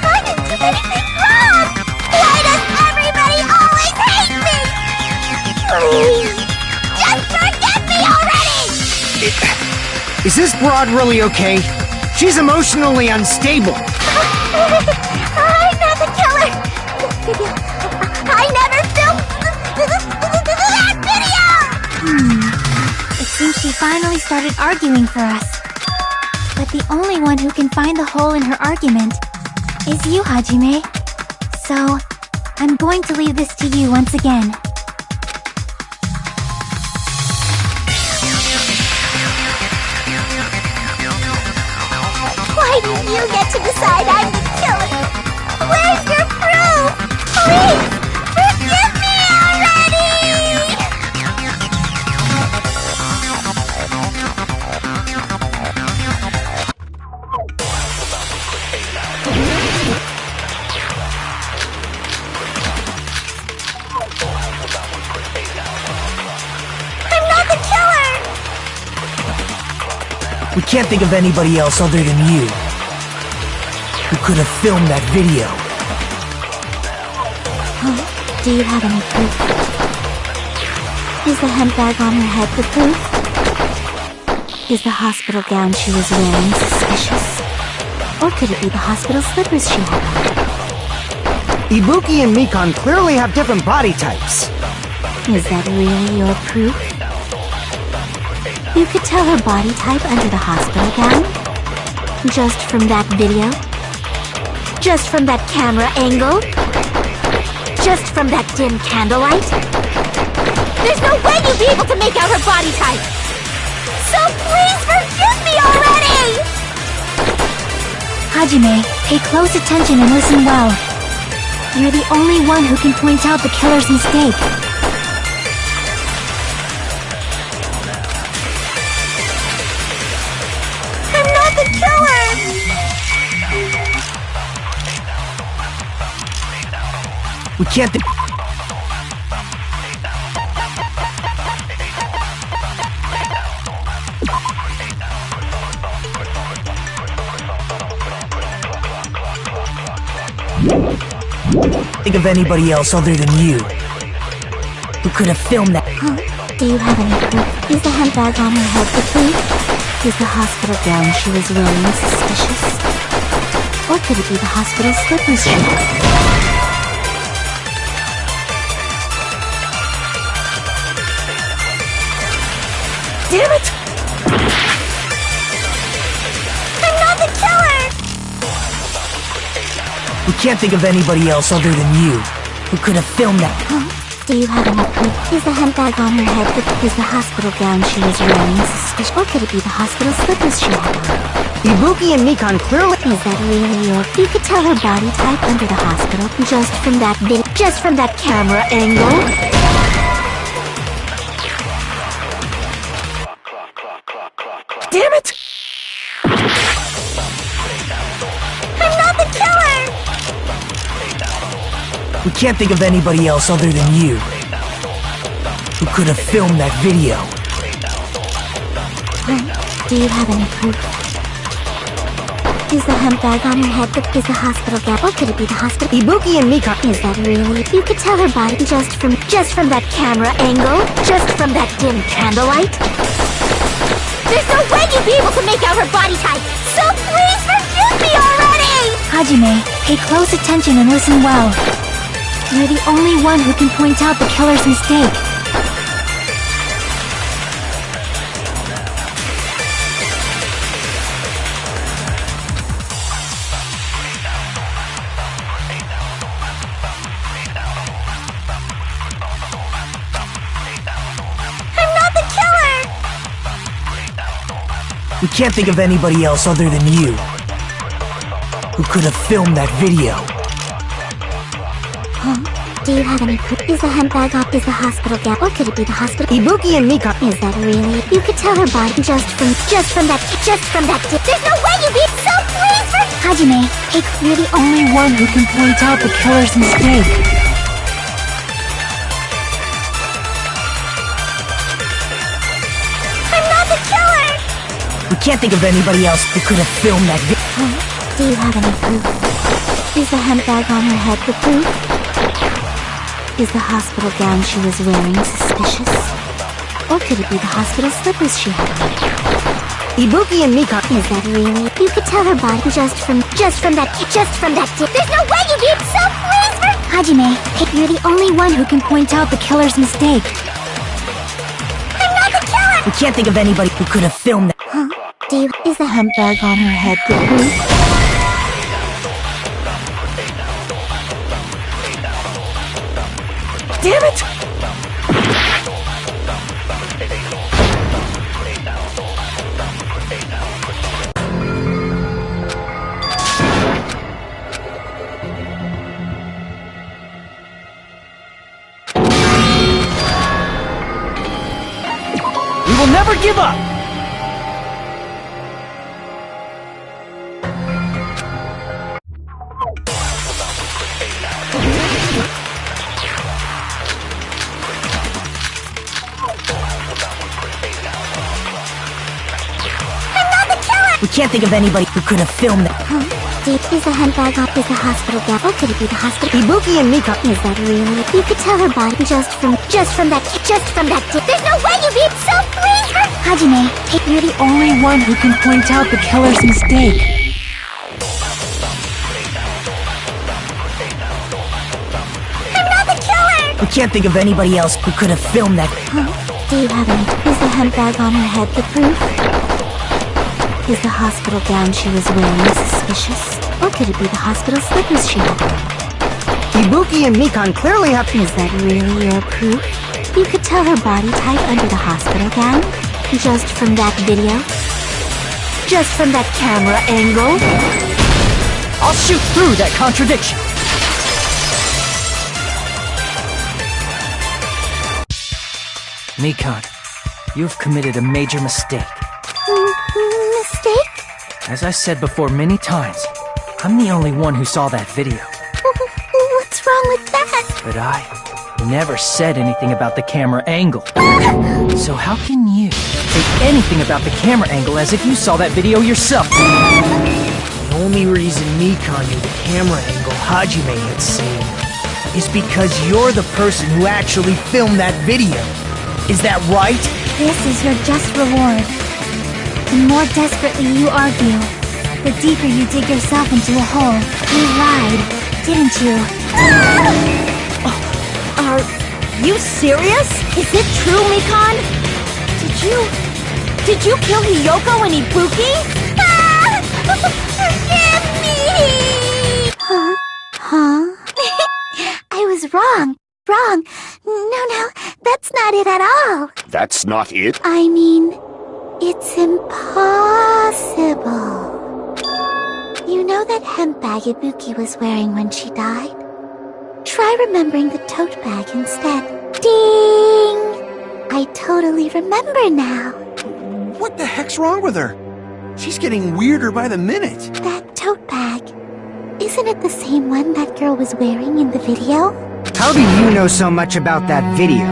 I didn't do anything wrong! Why does everybody always hate me? Please, just forget me already! Is this broad really okay? She's emotionally unstable. I'm not the killer! I never filmed that video! It seems she finally started arguing for us. But the only one who can find the hole in her argument is you, Hajime. So, I'm going to leave this to you once again. Why do you get to decide I'm the killer? Where's your proof? Please, forgive me already! I'm not the killer! We can't think of anybody else other than you who could have filmed that video. Do you have any proof? Is the handbag on her head the proof? Is the hospital gown she was wearing suspicious? Or could it be the hospital slippers she had on? Ibuki and Mikan clearly have different body types. Is that really your proof? You could tell her body type under the hospital gown? Just from that video? Just from that camera angle? Just from that dim candlelight? There's no way you'd be able to make out her body type! So please forgive me already! Hajime, pay close attention and listen well. You're the only one who can point out the killer's mistake. I'm not the killer! We can't think. Think of anybody else other than you who could have filmed that. Do you have any proof? Is the handbag on her head the proof? Is the hospital gown she was wearing suspicious? Or could it be the hospital slippers she had? Damn it! I'm not the killer! We can't think of anybody else other than you who could have filmed that. Do you have any proof? Is the handbag on her head is the hospital gown she was wearing suspicious? Or could it be the hospital slippers she had on? Ibuki and Mikan clearly... Is that really your... You could tell her body type under the hospital just from that just from that camera angle? Damn it! I'm not the killer! We can't think of anybody else other than you who could have filmed that video. Do you have any proof? Is the handbag on her head is the hospital gown? Or could it be the hospital? Ibuki and Mikan... Is that really? You could tell her body just from that camera angle? Just from that dim candlelight? There's no way you'd be able to make out her body type! So please forgive me already! Hajime, pay close attention and listen well. You're the only one who can point out the killer's mistake. We can't think of anybody else other than you who could have filmed that video. Do you have any proof? Is the hemp bag off? Is the hospital gown? Or could it be the hospital? Ibuki and Mika. Is that really? You could tell her body just from that. There's no way you'd be so pleased for Hajime, You're the only one who can point out the killer's mistake. I'm not the killer! We can't think of anybody else who could have filmed that video. Do you have any proof? Is the hemp bag on her head the proof? Is the hospital gown she was wearing suspicious? Or could it be the hospital slippers she had on? Ibuki and Mika. Is that really? You could tell her body just from that. There's no way you'd be so pleased for Hajime, you're the only one who can point out the killer's mistake. I'm not the killer! We can't think of anybody who could have filmed that. Is the hemp bag on her head the proof? Damn it! We will never give up! We can't think of anybody who could have filmed that. Is the hemp bag off? Is the hospital gown? Or could it be the hospital? Ibuki and Mika. Is that really? You could tell her body just from that. There's no way you'd be so pleased for Hajime, You're the only one who can point out the killer's mistake. I'm not the killer! We can't think of anybody else who could have filmed that. Do you have any? Is the hemp bag on her head the proof? Is the hospital gown she was wearing suspicious? Or could it be the hospital slippers she had on? Ibuki and Mikan clearly have. Is that really your proof? You could tell her body type under the hospital gown? Just from that video? Just from that camera angle? I'll shoot through that contradiction. Mikan, you've committed a major mistake. Mistake? As I said before many times, I'm the only one who saw that video. What's wrong with that? But I never said anything about the camera angle. So how can you say anything about the camera angle as if you saw that video yourself? The only reason Mikan knew the camera angle Hajime had seen is because you're the person who actually filmed that video. Is that right? this is your just reward. The more desperately you argue, the deeper you dig yourself into a hole. You lied, didn't you? Are you serious? Is it true, Mikan? Did you kill Hiyoko and Ibuki? Forgive me! Huh? I was wrong. No, that's not it at all. That's not it? I mean, it's impossible. You know that hemp bag Ibuki was wearing when she died? Try remembering the tote bag instead. Ding! I totally remember now. What the heck's wrong with her? She's getting weirder by the minute. That tote bag. Isn't it the same one that girl was wearing in the video? How do you know so much about that video?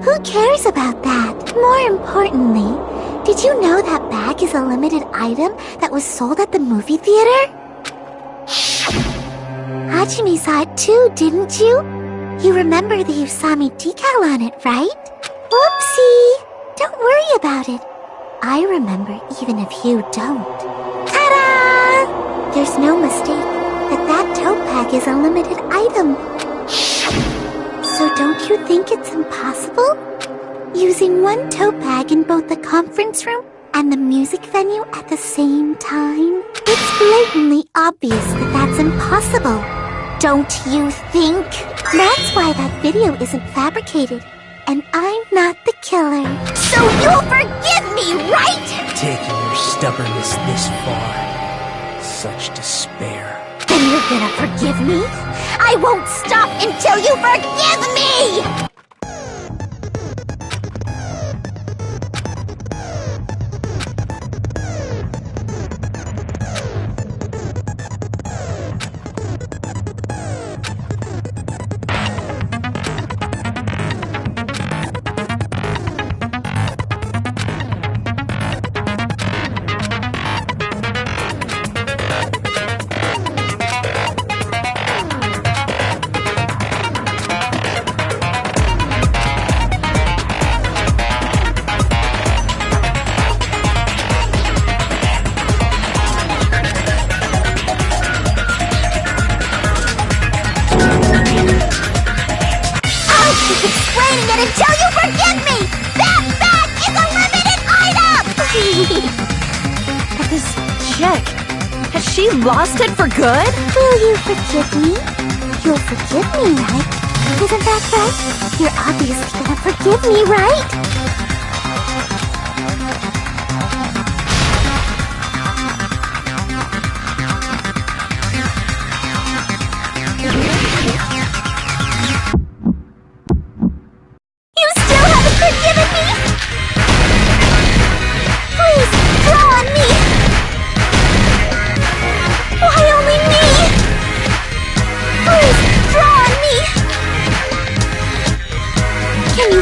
Who cares about that? More importantly, did you know that bag is a limited item that was sold at the movie theater? Hajime saw it too, didn't you? You remember the Usami decal on it, right? Whoopsie! Don't worry about it. I remember even if you don't. Ta-da! There's no mistake. that that tote bag is a limited item. So don't you think it's impossible? Using one tote bag in both the conference room and the music venue at the same time? It's blatantly obvious that that's impossible. Don't you think? That's why that video isn't fabricated. And I'm not the killer. So you'll forgive me, right? Taking your stubbornness this far. Such despair. Then you're gonna forgive me? I won't stop until you forgive me! Until you forgive me! That bag is a limited item! But this check, has she lost it for good? Will you forgive me? You'll forgive me, right? Isn't that right? You're obviously gonna forgive me, right?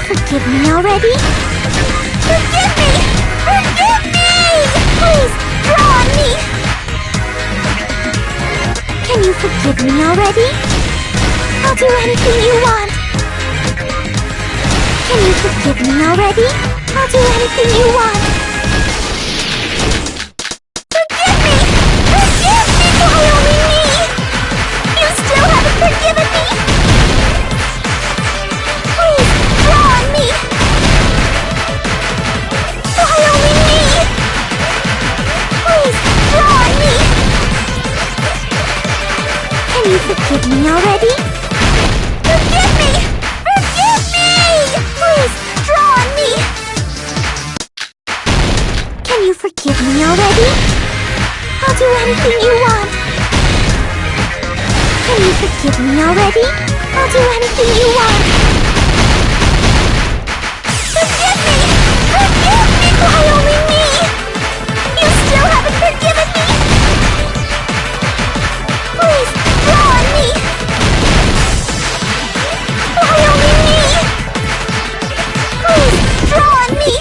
Forgive me already? Forgive me! Forgive me! Please, draw on me! Can you forgive me already? I'll do anything you want. Can you forgive me already? I'll do anything you want. Forgive me! Forgive me! Why only me? You still haven't forgiven me? Can you forgive me already? Forgive me! Forgive me! Please, draw on me! Can you forgive me already? I'll do anything you want. Can you forgive me already? I'll do anything you want. Forgive me! Forgive me! Why only me? You still haven't forgiven me? Please, draw on me! Why only me? Please, draw on me!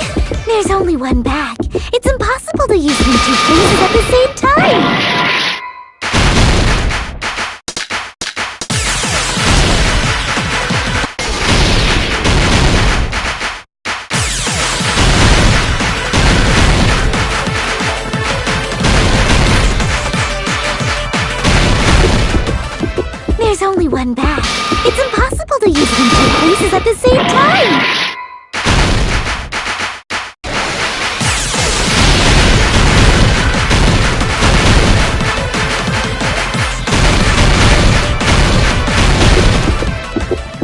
There's only one bag. It's impossible to use it in two places at the same time! There's only one bag. It's impossible to use it in two places at the same time!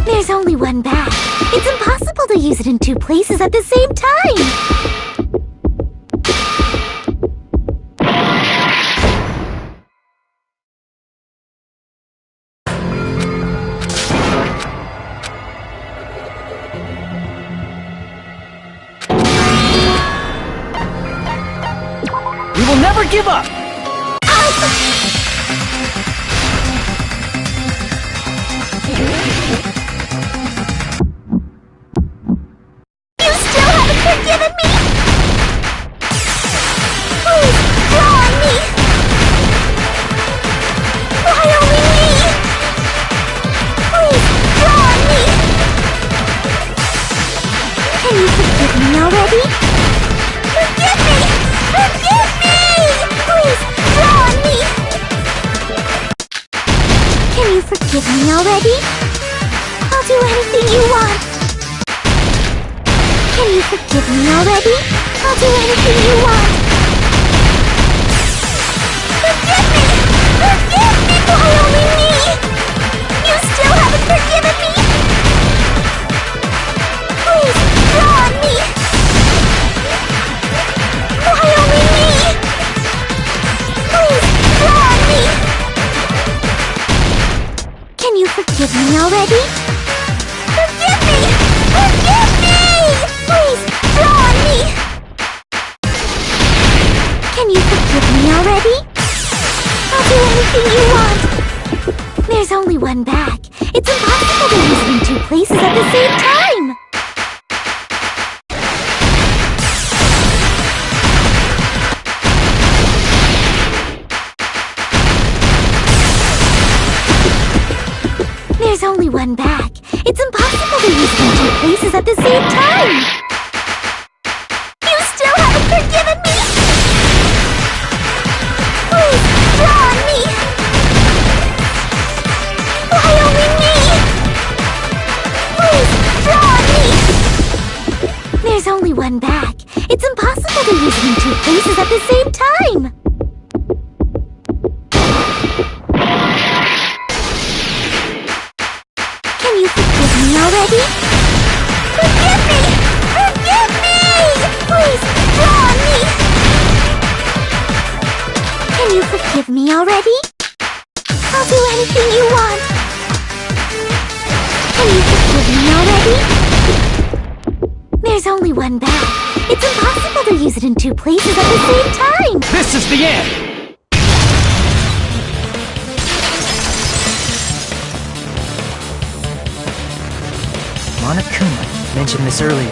There's only one bag. It's impossible to use it in two places at the same time! We will never give up! You still haven't forgiven me? Please, draw on me! Why only me? Please, draw on me! Can you forgive me already? Forgive me! Forgive me! Please, draw on me! forgive me already? I'll do anything you want. Can you forgive me already? I'll do anything you want. Forgive me! Forgive me! Why only me? You still haven't forgiven me? Please, draw on me! Why only me? Please, draw on me! Can you forgive me already? Forgive me! Forgive me! Please, draw on me! Can you forgive me already? I'll do anything you want. There's only one bag. It's impossible to use it in two places at the same time. There's only one bag. It's impossible to use it in two places at the same time. You still haven't forgiven me? Please, draw on me. Why only me? Please, draw on me. There's only one bag. It's impossible to use it in two places at the same time. Can you forgive me already? Forgive me! Forgive me! Please, draw on me! Can you forgive me already? I'll do anything you want. Can you forgive me already? There's only one bag. It's impossible to use it in two places at the same time. This is the end! Monokuma mentioned this earlier.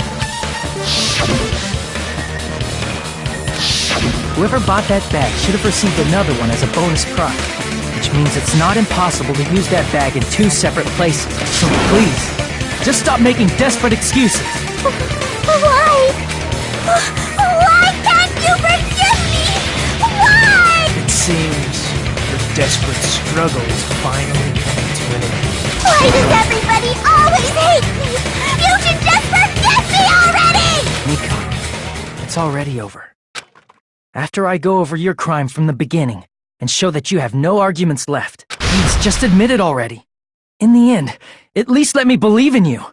Whoever bought that bag should have received another one as a bonus prize, which means it's not impossible to use that bag in two separate places. So please, just stop making desperate excuses. Why? Why can't you forgive me? Why? It seems your desperate struggle is finally coming to an end. Why does everybody always hate me? You should just forgive me already! Miko, it's already over. After I go over your crime from the beginning and show that you have no arguments left, please just admit it already. In the end, at least let me believe in you.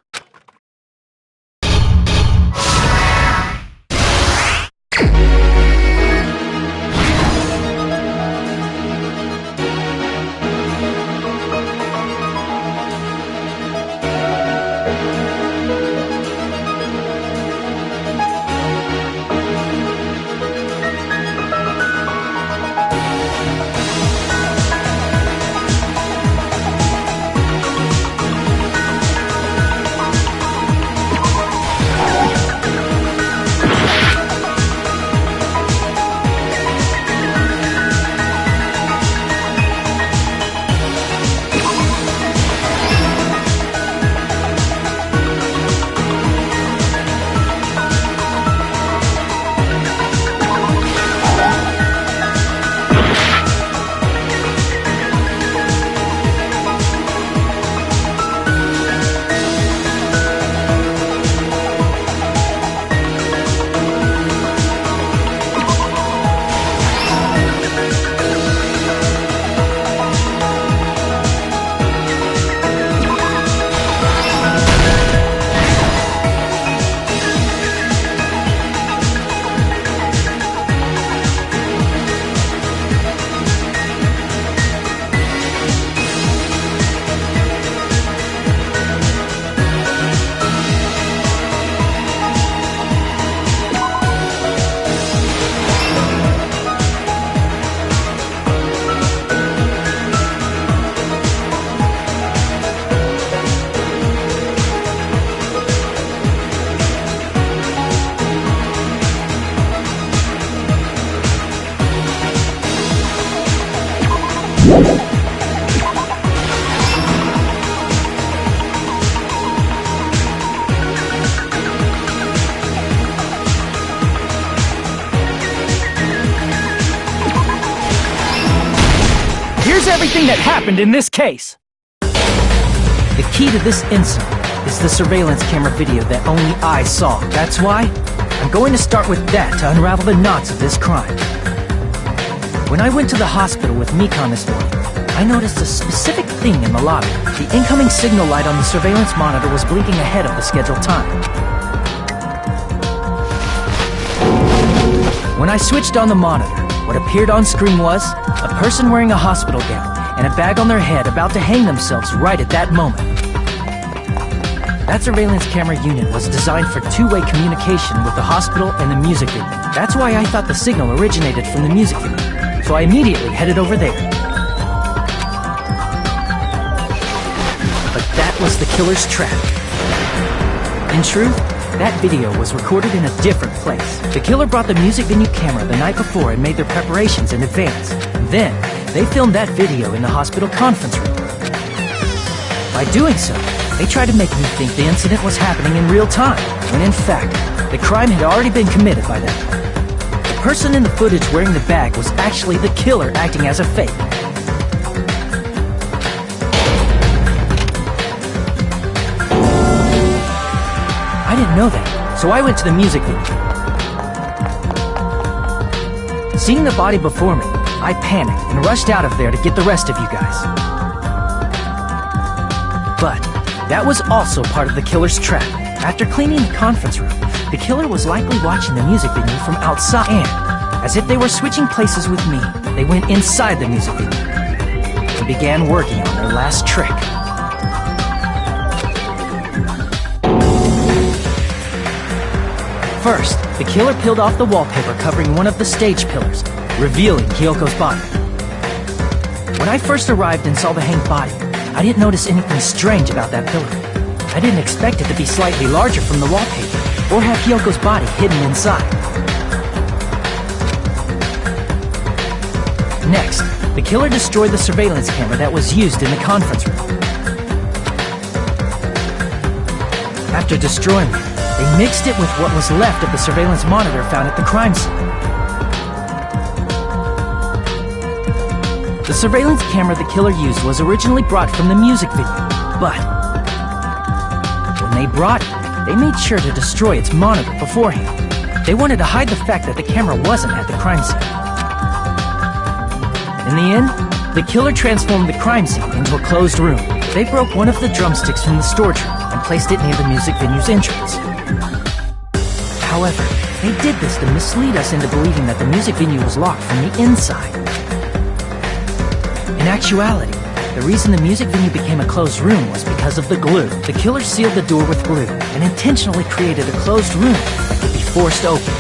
Here's everything that happened in this case. The key to this incident is the surveillance camera video that only I saw. That's why I'm going to start with that to unravel the knots of this crime. When I went to the hospital with Mikan this morning, I noticed a specific thing in the lobby. The incoming signal light on the surveillance monitor was blinking ahead of the scheduled time. When I switched on the monitor, what appeared on screen was a person wearing a hospital gown and a bag on their head about to hang themselves right at that moment. That surveillance camera unit was designed for two-way communication with the hospital and the music venue. That's why I thought the signal originated from the music venue, so I immediately headed over there. But that was the killer's trap. In truth, that video was recorded in a different place. The killer brought the music venue camera the night before and made their preparations in advance. Then, they filmed that video in the hospital conference room. By doing so, they tried to make me think the incident was happening in real time, when in fact, the crime had already been committed by that point. The person in the footage wearing the bag was actually the killer acting as a fake. I didn't know that, so I went to the music venue. Seeing the body before me, I panicked and rushed out of there to get the rest of you guys. But that was also part of the killer's trap. After cleaning the conference room, the killer was likely watching the music venue from outside, and, as if they were switching places with me, they went inside the music venue and began working on their last trick. First, the killer peeled off the wallpaper covering one of the stage pillars, revealing Hyoko's body. When I first arrived and saw the hanged body, I didn't notice anything strange about that pillar. I didn't expect it to be slightly larger from the wallpaper, or have Hyoko's body hidden inside. Next, the killer destroyed the surveillance camera that was used in the conference room. After destroying it, they mixed it with what was left of the surveillance monitor found at the crime scene. The surveillance camera the killer used was originally brought from the music venue, but when they brought it, they made sure to destroy its monitor beforehand. They wanted to hide the fact that the camera wasn't at the crime scene. In the end, the killer transformed the crime scene into a closed room. They broke one of the drumsticks from the storage room and placed it near the music venue's entrance. However, they did this to mislead us into believing that the music venue was locked from the inside. In actuality, the reason the music venue became a closed room was because of the glue. The killer sealed the door with glue and intentionally created a closed room that could be forced open.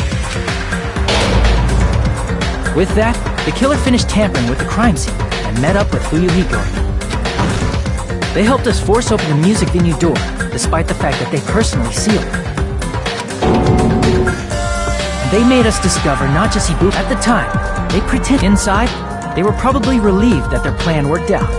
With that, the killer finished tampering with the crime scene and met up with Fuyuhiko. They helped us force open the music venue door, despite the fact that they personally sealed it. And they made us discover not just Ibuki. At the time, they pretended inside, they were probably relieved that their plan worked out.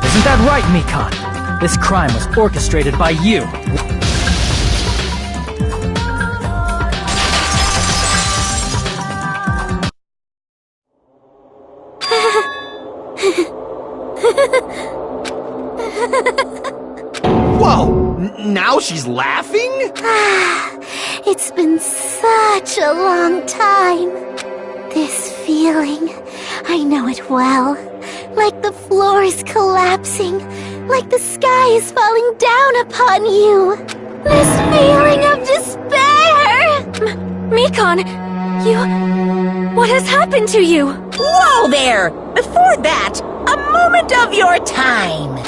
Isn't that right, Mikan? This crime was orchestrated by you. Whoa! Now she's laughing? It's been such a long time. This feeling, I know it well. Like the floor is collapsing, like the sky is falling down upon you. This feeling of despair! Mikon, what has happened to you? Whoa there! Before that, a moment of your time!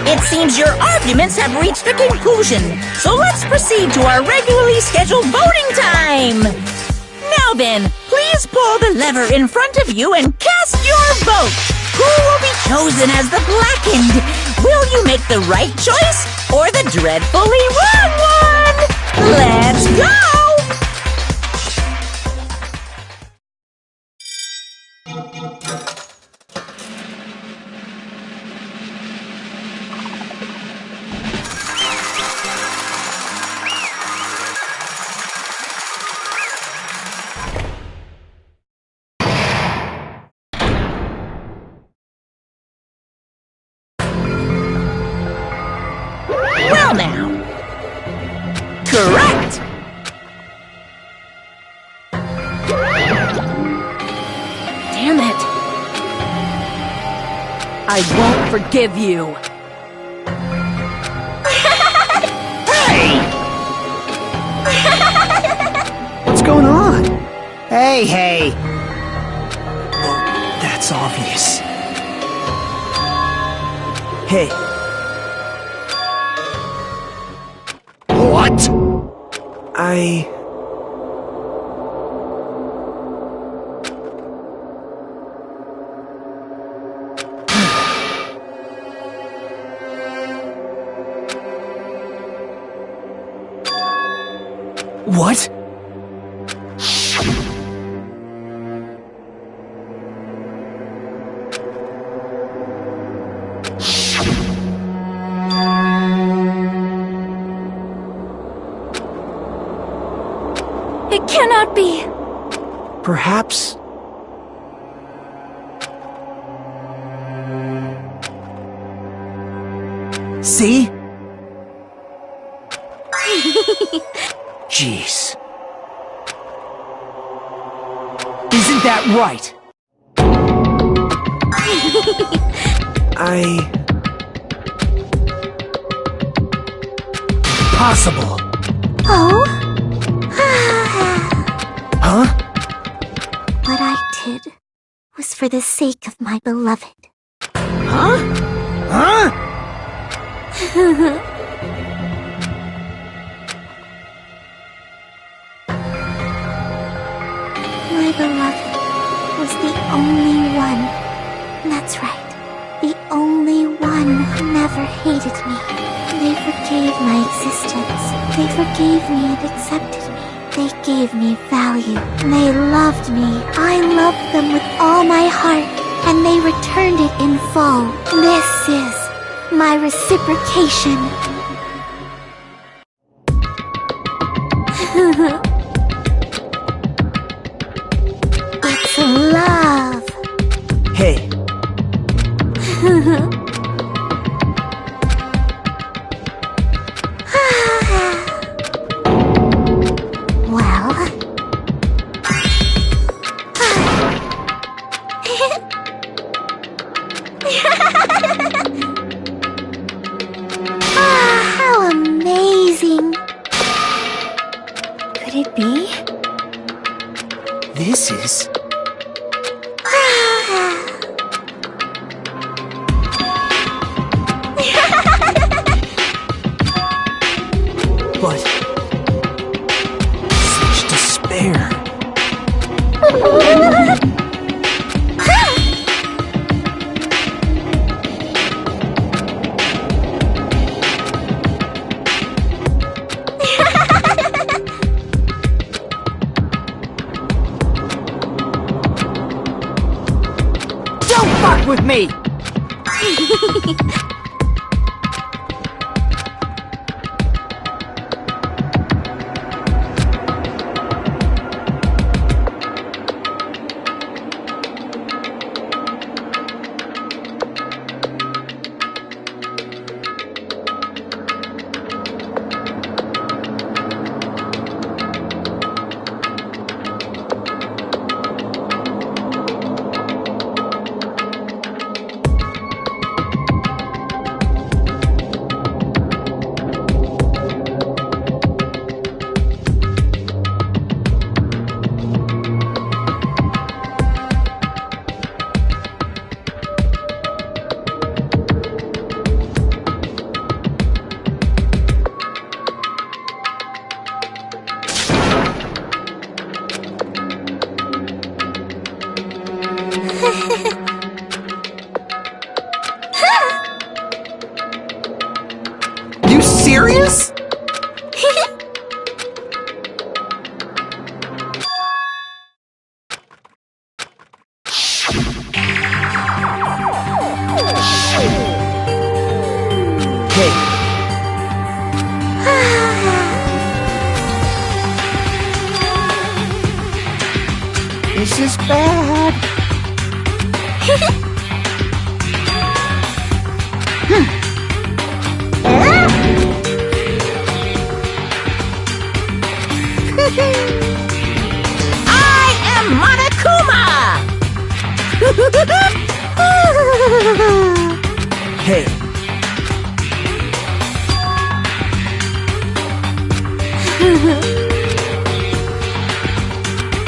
It seems your arguments have reached a conclusion, so let's proceed to our regularly scheduled voting time! Now then, please pull the lever in front of you and cast your vote! Who will be chosen as the blackened? Will you make the right choice or the dreadfully wrong one? Let's go! Well now. Correct! Damn it. I won't forgive you. What's going on? Hey! Well, that's obvious. Hey. What? What? It cannot be. Perhaps... See? Jeez. Isn't that right? Possible. Oh? Huh? What I did was for the sake of my beloved. Huh? Huh? My beloved was the only one. That's right. The only one who never hated me. They forgave my existence. They forgave me and accepted me. They gave me value. They loved me. I loved them with all my heart. And they returned it in full. This is my reciprocation. It's love. Hey. Well... how amazing. Could it be? This is... But... such despair. Don't fuck with me! is bad. I am Monokuma! Hey,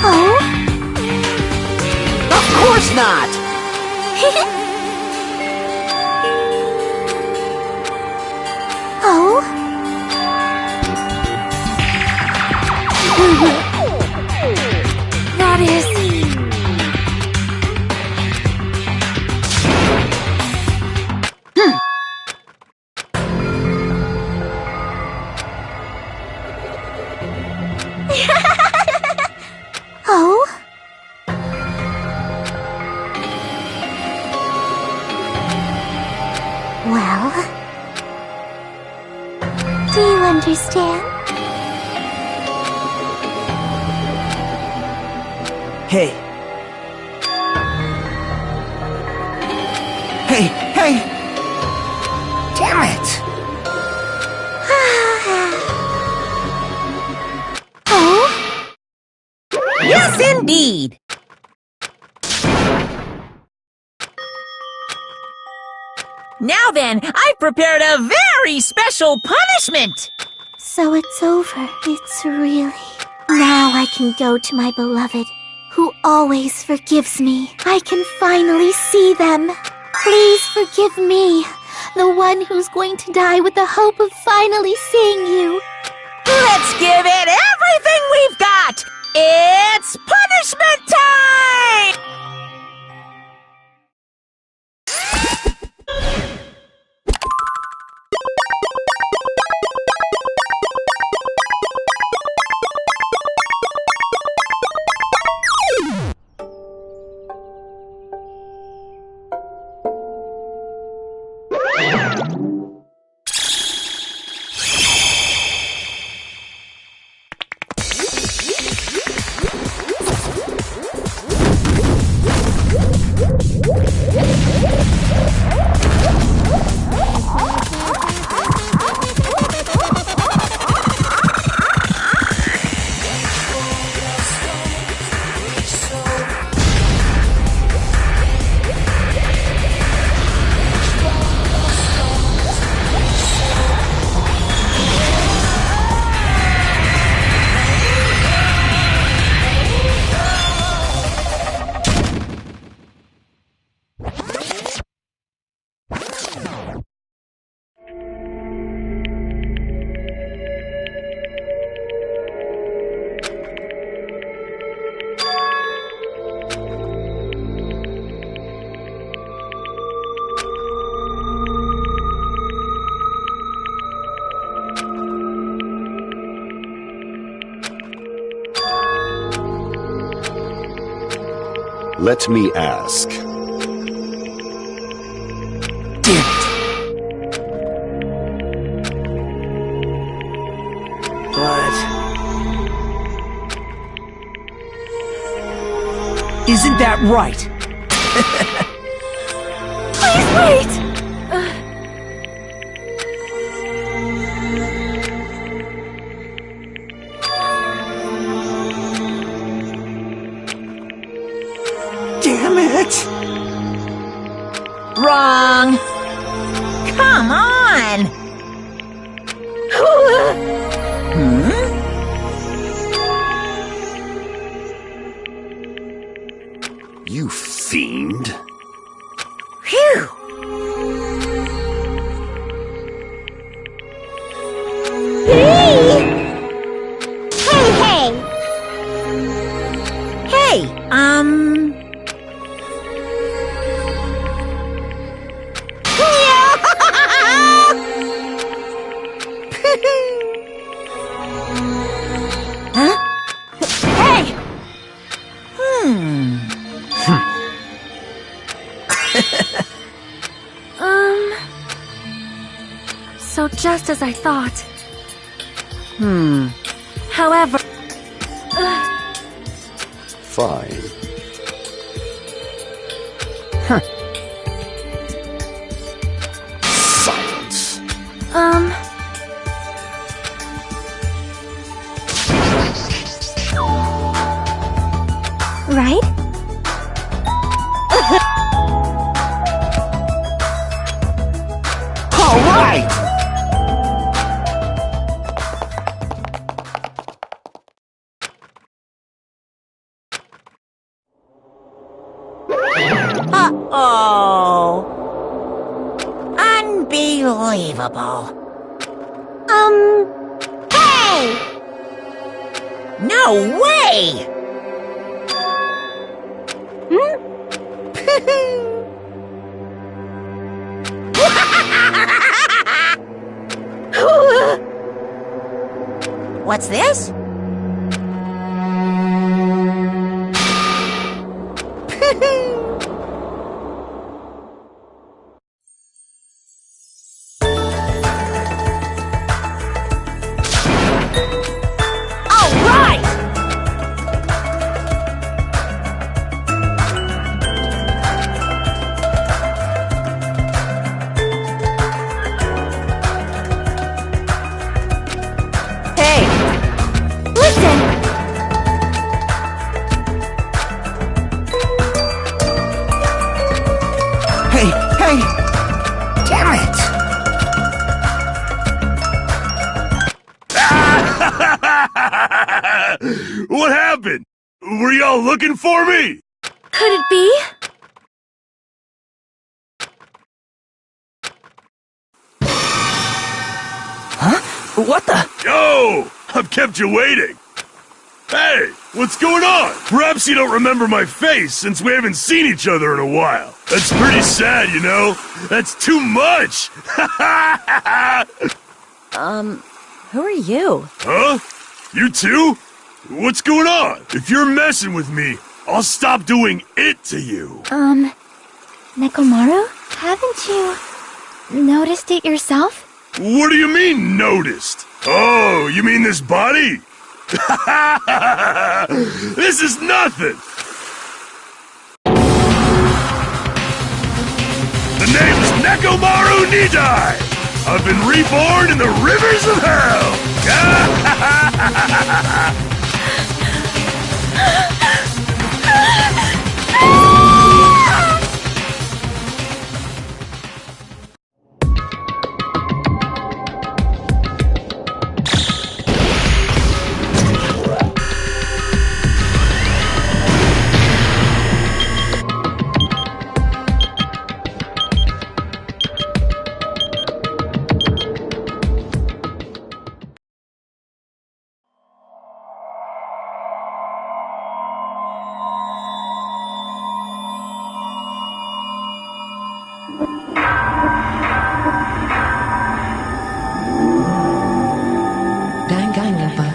Oh? Of course not! Oh? That is... Oh? Well... Do you understand? hey. Hey! Damn it! Oh? Yes, indeed! Now then, I've prepared a very special punishment! So it's over. It's really... Now I can go to my beloved, who always forgives me. I can finally see them. Please forgive me, the one who's going to die with the hope of finally seeing you. Let's give it everything we've got! It's punishment time! Let me ask. Damn it! But... isn't that right? Please wait! Damn it! Wrong! Come on! You fiend. Phew! Hey, Huh? Hey! So just as I thought. However... Fine. Silence. Right? All right! Uh-oh. Unbelievable. Hey! No way! What's this? All right! Hey, Listen! Hey, hey! Damn it! What happened? Were y'all looking for me? Could it be? What the? Yo! I've kept you waiting. Hey, what's going on? Perhaps you don't remember my face since we haven't seen each other in a while. That's pretty sad, you know? That's too much! who are you? Huh? You too? What's going on? If you're messing with me, I'll stop doing it to you. Nekomaru? Haven't you noticed it yourself? What do you mean, noticed? Oh, you mean this body? This is nothing! The name's Nekomaru Nidai! I've been reborn in the rivers of hell! Danganronpa